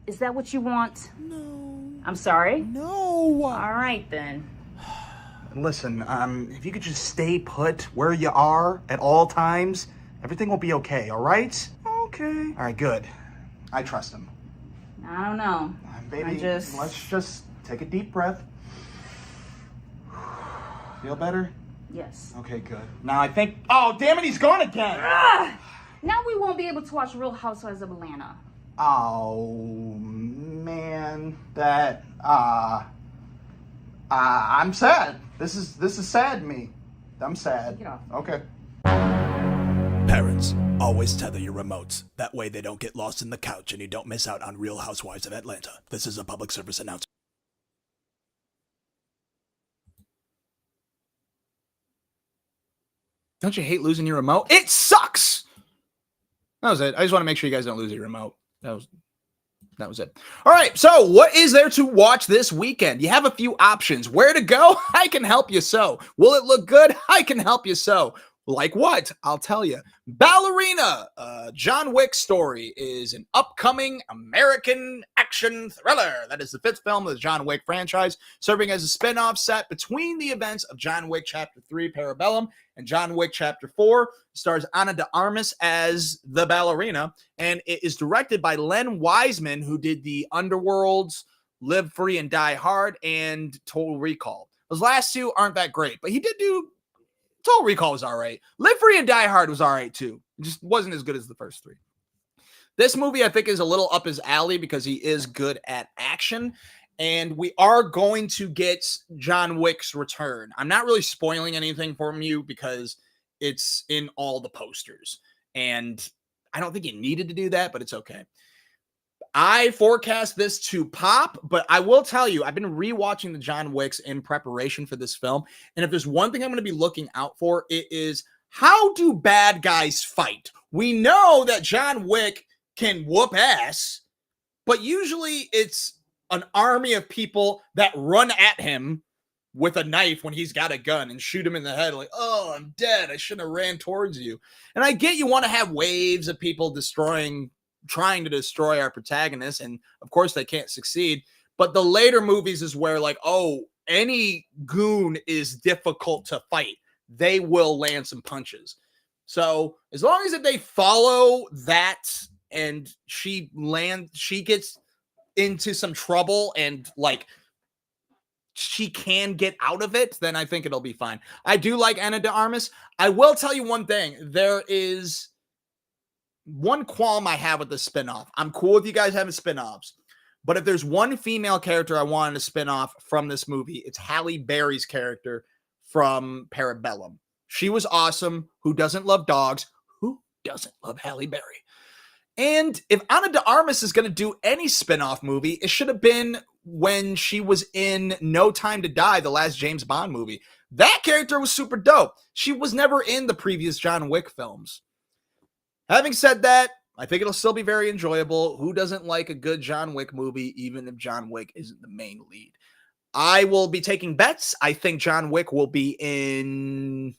Is that what you want? No. I'm sorry? No. All right, then. Listen, if you could just stay put where you are at all times, everything will be okay, all right? Okay. All right, good. I trust him. I don't know. Baby, let's just take a deep breath. Feel better? Yes. Okay, good. Now I think... Oh, damn it, he's gone again! Now we won't be able to watch Real Housewives of Atlanta. Oh, man. That, I'm sad. This is sad to me. I'm sad. Take it off. Okay. Parents, always tether your remotes. That way they don't get lost in the couch and you don't miss out on Real Housewives of Atlanta. This is a public service announcement. Don't you hate losing your remote? It sucks! That was it. I just want to make sure you guys don't lose your remote. That was it. All right, so what is there to watch this weekend? You have a few options. Where to go? I can help you so. Will it look good? I can help you so. Like what? I'll tell you. Ballerina, John Wick story, is an upcoming American action thriller. That is the 5th film of the John Wick franchise, serving as a spin-off set between the events of John Wick Chapter 3, Parabellum, and John Wick Chapter 4. It stars Ana de Armas as the ballerina, and it is directed by Len Wiseman, who did the Underworlds, Live Free and Die Hard, and Total Recall. Those last two aren't that great, but he did do... Total Recall was all right. Live Free and Die Hard was all right, too. It just wasn't as good as the first 3. This movie, I think, is a little up his alley because he is good at action. And we are going to get John Wick's return. I'm not really spoiling anything from you because it's in all the posters. And I don't think you needed to do that, but it's okay. I forecast this to pop, but I will tell you, I've been rewatching the John Wicks in preparation for this film. And if there's one thing I'm going to be looking out for, it is how do bad guys fight? We know that John Wick can whoop ass, but usually it's an army of people that run at him with a knife when he's got a gun and shoot him in the head like, oh, I'm dead. I shouldn't have ran towards you. And I get you want to have waves of people trying to destroy our protagonists. And of course they can't succeed. But the later movies is where like, oh, any goon is difficult to fight. They will land some punches. So as long as if they follow that and she gets into some trouble and like she can get out of it, then I think it'll be fine. I do like Ana de Armas. I will tell you one thing. There is one qualm I have with the spinoff. I'm cool with you guys having spinoffs, but if there's one female character I wanted to spin off from this movie, it's Halle Berry's character from Parabellum. She was awesome. Who doesn't love dogs? Who doesn't love Halle Berry? And if Ana de Armas is going to do any spin-off movie, it should have been when she was in No Time to Die, the last James Bond movie. That character was super dope. She was never in the previous John Wick films. Having said that, I think it'll still be very enjoyable. Who doesn't like a good John Wick movie, even if John Wick isn't the main lead? I will be taking bets. I think John Wick will be in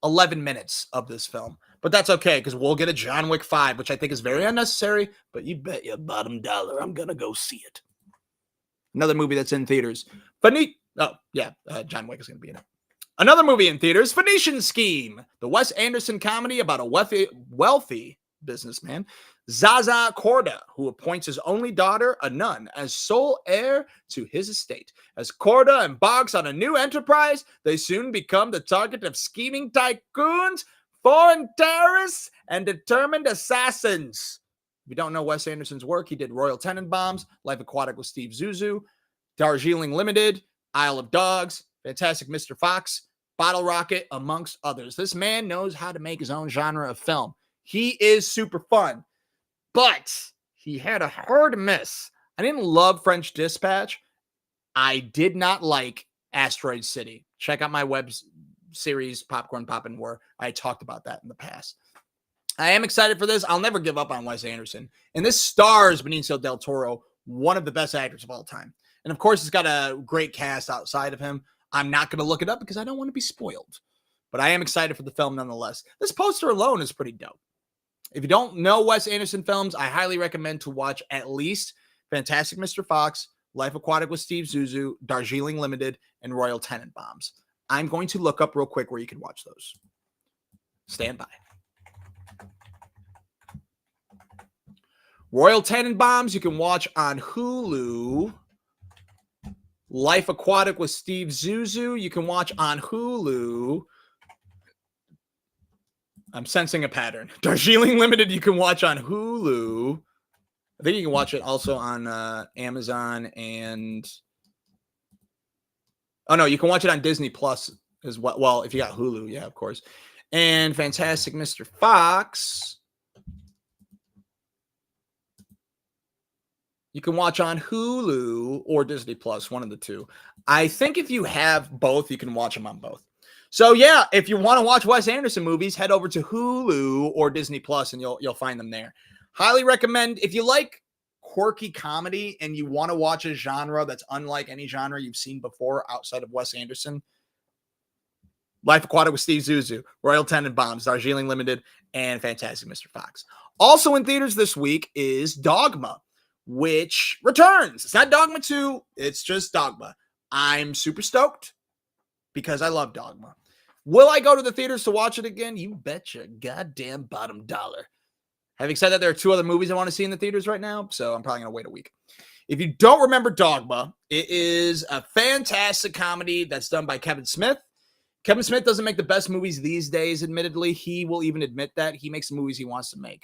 11 minutes of this film. But that's okay, because we'll get a John Wick 5, which I think is very unnecessary, but you bet your bottom dollar I'm going to go see it. Another movie that's in theaters. John Wick is going to be in it. Another movie in theaters, Phoenician Scheme, the Wes Anderson comedy about a wealthy businessman, Zaza Korda, who appoints his only daughter, a nun, as sole heir to his estate. As Korda embarks on a new enterprise, they soon become the target of scheming tycoons, foreign terrorists, and determined assassins. If you don't know Wes Anderson's work, he did Royal Tenenbaums, Life Aquatic with Steve Zissou, Darjeeling Limited, Isle of Dogs, Fantastic Mr. Fox, Bottle Rocket, amongst others. This man knows how to make his own genre of film. He is super fun, but he had a hard miss. I didn't love French Dispatch. I did not like Asteroid City. Check out my web series, Popcorn, Poppin, where I talked about that in the past. I am excited for this. I'll never give up on Wes Anderson. And this stars Benicio del Toro, one of the best actors of all time. And of course, it's got a great cast outside of him. I'm not going to look it up because I don't want to be spoiled. But I am excited for the film nonetheless. This poster alone is pretty dope. If you don't know Wes Anderson films, I highly recommend to watch at least Fantastic Mr. Fox, Life Aquatic with Steve Zissou, Darjeeling Limited, and Royal Tenenbaums. I'm going to look up real quick where you can watch those. Stand by. Royal Tenenbaums you can watch on Hulu. Life Aquatic with Steve Zissou you can watch on Hulu. I'm sensing a pattern. Darjeeling Limited you can watch on Hulu. I think you can watch it also on Amazon and... Oh, no, you can watch it on Disney Plus as well. Well, if you got Hulu, yeah, of course. And Fantastic Mr. Fox you can watch on Hulu or Disney Plus, one of the two. I think if you have both, you can watch them on both. So yeah, if you want to watch Wes Anderson movies, head over to Hulu or Disney Plus, and you'll find them there. Highly recommend. If you like quirky comedy and you want to watch a genre that's unlike any genre you've seen before outside of Wes Anderson, Life Aquatic with Steve Zissou, Royal Tenenbaums, Darjeeling Limited, and Fantastic Mr. Fox. Also in theaters this week is Dogma, which returns. It's not Dogma 2, it's just Dogma. I'm super stoked because I love Dogma. Will I go to the theaters to watch it again? You bet your goddamn bottom dollar. Having said that, there are 2 other movies I want to see in the theaters right now, so I'm probably going to wait a week. If you don't remember Dogma, it is a fantastic comedy that's done by Kevin Smith. Kevin Smith doesn't make the best movies these days, admittedly. He will even admit that. He makes the movies he wants to make.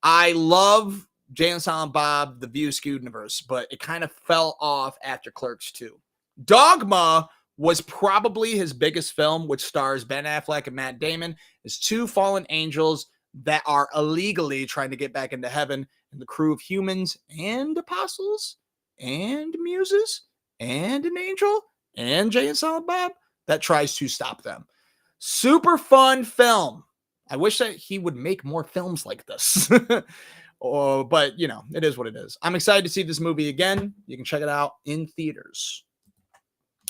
I love Jay and Silent Bob, the View Askew universe, but it kind of fell off after Clerks 2. Dogma was probably his biggest film, which stars Ben Affleck and Matt Damon as two fallen angels that are illegally trying to get back into heaven, and the crew of humans and apostles and muses and an angel and Jay and Silent Bob that tries to stop them. Super fun film. I wish that he would make more films like this. But, you know, it is what it is. I'm excited to see this movie again. You can check it out in theaters.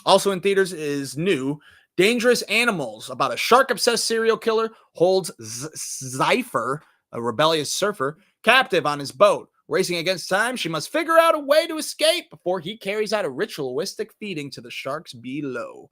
Also in theaters is new Dangerous Animals, about a shark-obsessed serial killer holds Zypher, a rebellious surfer, captive on his boat. Racing against time, she must figure out a way to escape before he carries out a ritualistic feeding to the sharks below.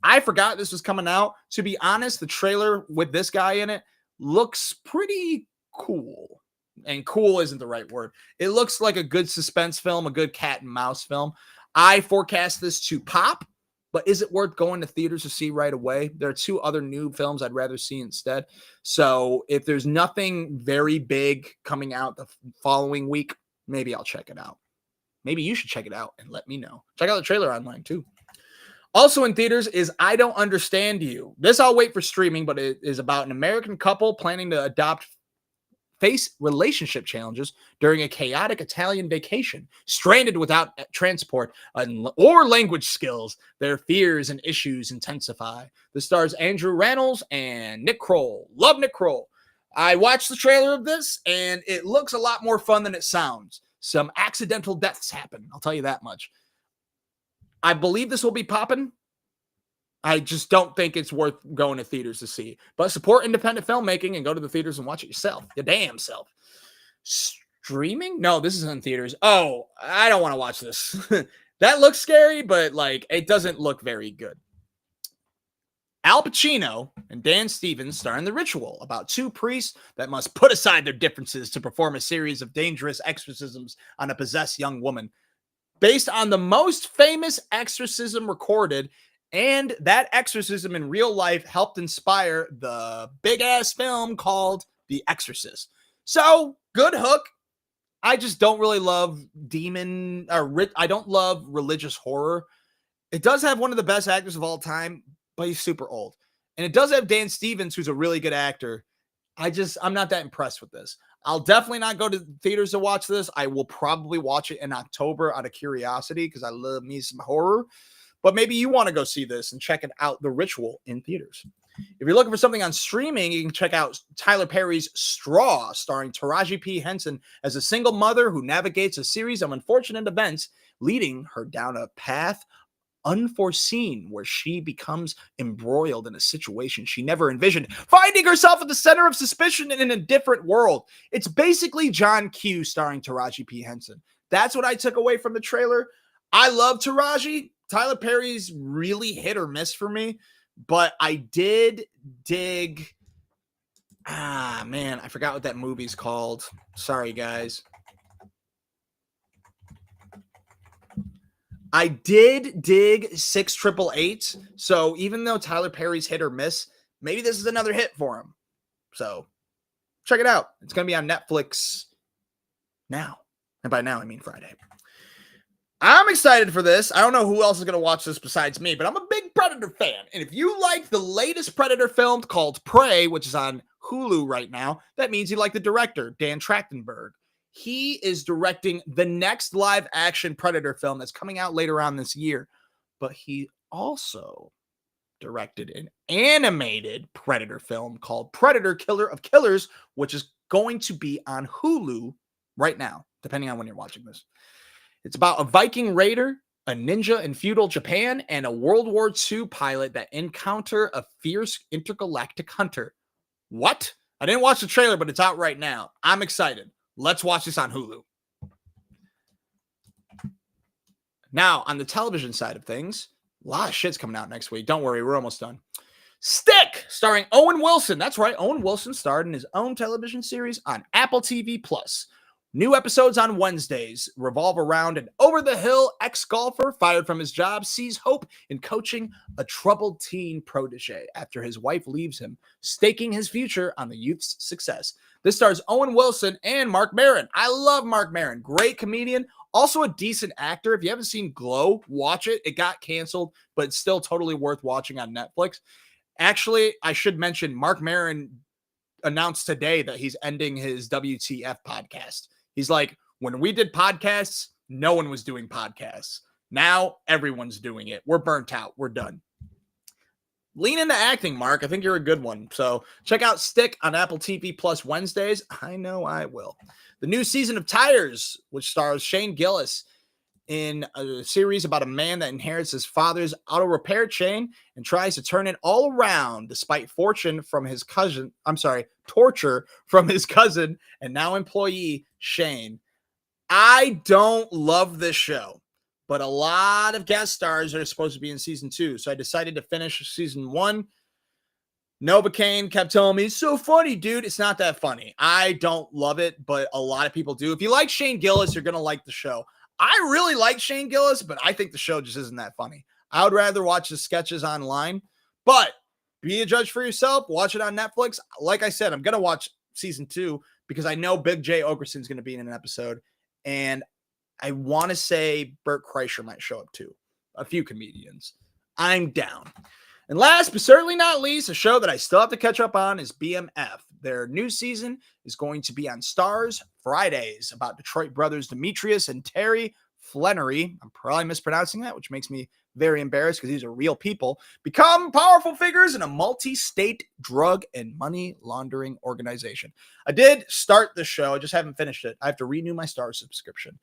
I forgot this was coming out. To be honest, the trailer with this guy in it looks pretty cool. And cool isn't the right word. It looks like a good suspense film, a good cat and mouse film. I forecast this to pop, but is it worth going to theaters to see right away? There are two other new films I'd rather see instead. So if there's nothing very big coming out the following week, maybe I'll check it out. Maybe you should check it out and let me know. Check out the trailer online too. Also in theaters is I Don't Understand You. This I'll wait for streaming, but it is about an American couple planning to adopt face relationship challenges during a chaotic Italian vacation. Stranded without transport or language skills, their fears and issues intensify. The stars Andrew Rannells and Nick Kroll. Love Nick Kroll. I watched the trailer of this, and it looks a lot more fun than it sounds. Some accidental deaths happen, I'll tell you that much. I believe this will be popping. I just don't think it's worth going to theaters to see. But support independent filmmaking and go to the theaters and watch it yourself. Your damn self. Streaming? No, this is in theaters. Oh, I don't want to watch this. That looks scary, but like it doesn't look very good. Al Pacino and Dan Stevens star in The Ritual, about two priests that must put aside their differences to perform a series of dangerous exorcisms on a possessed young woman. Based on the most famous exorcism recorded, and that exorcism in real life helped inspire the big-ass film called The Exorcist. So, good hook. I just don't really love I don't love religious horror. It does have one of the best actors of all time, but he's super old. And it does have Dan Stevens, who's a really good actor. I'm not that impressed with this. I'll definitely not go to theaters to watch this. I will probably watch it in October out of curiosity because I love me some horror. But maybe you want to go see this and check it out, The Ritual, in theaters. If you're looking for something on streaming, you can check out Tyler Perry's Straw, starring Taraji P. Henson as a single mother who navigates a series of unfortunate events, leading her down a path unforeseen where she becomes embroiled in a situation she never envisioned, finding herself at the center of suspicion in a different world. It's basically John Q starring Taraji P. Henson. That's what I took away from the trailer. I love Taraji. Tyler Perry's really hit or miss for me, but I did dig. I forgot what that movie's called. Sorry, guys. I did dig 688. So even though Tyler Perry's hit or miss, maybe this is another hit for him. So check it out. It's going to be on Netflix now. And by now, I mean Friday. I'm excited for this. I don't know who else is going to watch this besides me, but I'm a big Predator fan. And if you like the latest Predator film called Prey, which is on Hulu right now, that means you like the director, Dan Trachtenberg. He is directing the next live action Predator film that's coming out later on this year. But he also directed an animated Predator film called Predator Killer of Killers, which is going to be on Hulu right now, depending on when you're watching this. It's about a Viking raider, a ninja in feudal Japan, and a World War II pilot that encounter a fierce intergalactic hunter. What? I didn't watch the trailer, but it's out right now. I'm excited. Let's watch this on Hulu. Now, on the television side of things, a lot of shit's coming out next week. Don't worry, we're almost done. Stick, starring Owen Wilson. That's right, Owen Wilson starred in his own television series on Apple TV+. New episodes on Wednesdays revolve around an over-the-hill ex-golfer fired from his job sees hope in coaching a troubled teen protege after his wife leaves him, staking his future on the youth's success. This stars Owen Wilson and Mark Maron. I love Mark Maron. Great comedian. Also a decent actor. If you haven't seen Glow, watch it. It got canceled, but it's still totally worth watching on Netflix. Actually, I should mention Mark Maron announced today that he's ending his WTF podcast. He's like, when we did podcasts, no one was doing podcasts. Now everyone's doing it. We're burnt out. We're done. Lean into acting, Mark. I think you're a good one. So check out Stick on Apple TV Plus Wednesdays. I know I will. The new season of Tires, which stars Shane Gillis in a series about a man that inherits his father's auto repair chain and tries to turn it all around despite torture from his cousin and now employee Shane. I don't love this show, but a lot of guest stars are supposed to be in season 2. So I decided to finish season 1. Novocaine kept telling me, it's so funny, dude. It's not that funny. I don't love it, but a lot of people do. If you like Shane Gillis, you're going to like the show. I really like Shane Gillis, but I think the show just isn't that funny. I would rather watch the sketches online, but be a judge for yourself. Watch it on Netflix. Like I said, I'm going to watch season 2 because I know Big J. Okerson's going to be in an episode, and I want to say Bert Kreischer might show up too. A few comedians. I'm down. And last but certainly not least, a show that I still have to catch up on is BMF. Their new season is going to be on Stars Fridays about Detroit brothers Demetrius and Terry Flannery. I'm probably mispronouncing that, which makes me very embarrassed because these are real people. Become powerful figures in a multi-state drug and money laundering organization. I did start the show. I just haven't finished it. I have to renew my Stars subscription.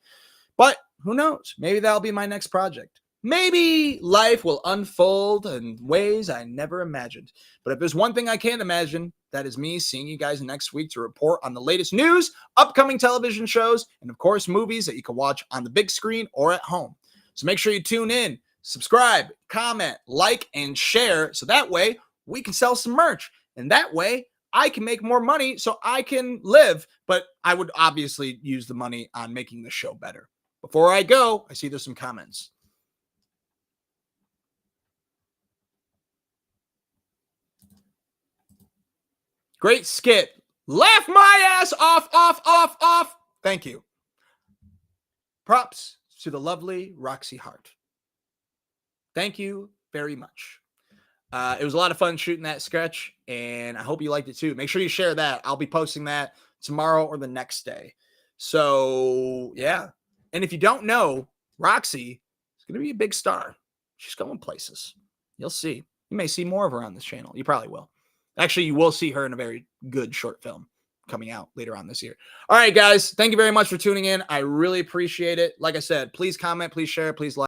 But who knows? Maybe that'll be my next project. Maybe life will unfold in ways I never imagined. But if there's one thing I can't imagine, that is me seeing you guys next week to report on the latest news, upcoming television shows, and of course, movies that you can watch on the big screen or at home. So make sure you tune in, subscribe, comment, like, and share so that way we can sell some merch. And that way I can make more money so I can live. But I would obviously use the money on making the show better. Before I go, I see there's some comments. Great skit. Laugh my ass off. Thank you. Props to the lovely Roxy Hart. Thank you very much. It was a lot of fun shooting that sketch, and I hope you liked it too. Make sure you share that. I'll be posting that tomorrow or the next day. So, yeah. And if you don't know, Roxy is going to be a big star. She's going places. You'll see. You may see more of her on this channel. You probably will. Actually, you will see her in a very good short film coming out later on this year. All right, guys. Thank you very much for tuning in. I really appreciate it. Like I said, please comment, please share, please like.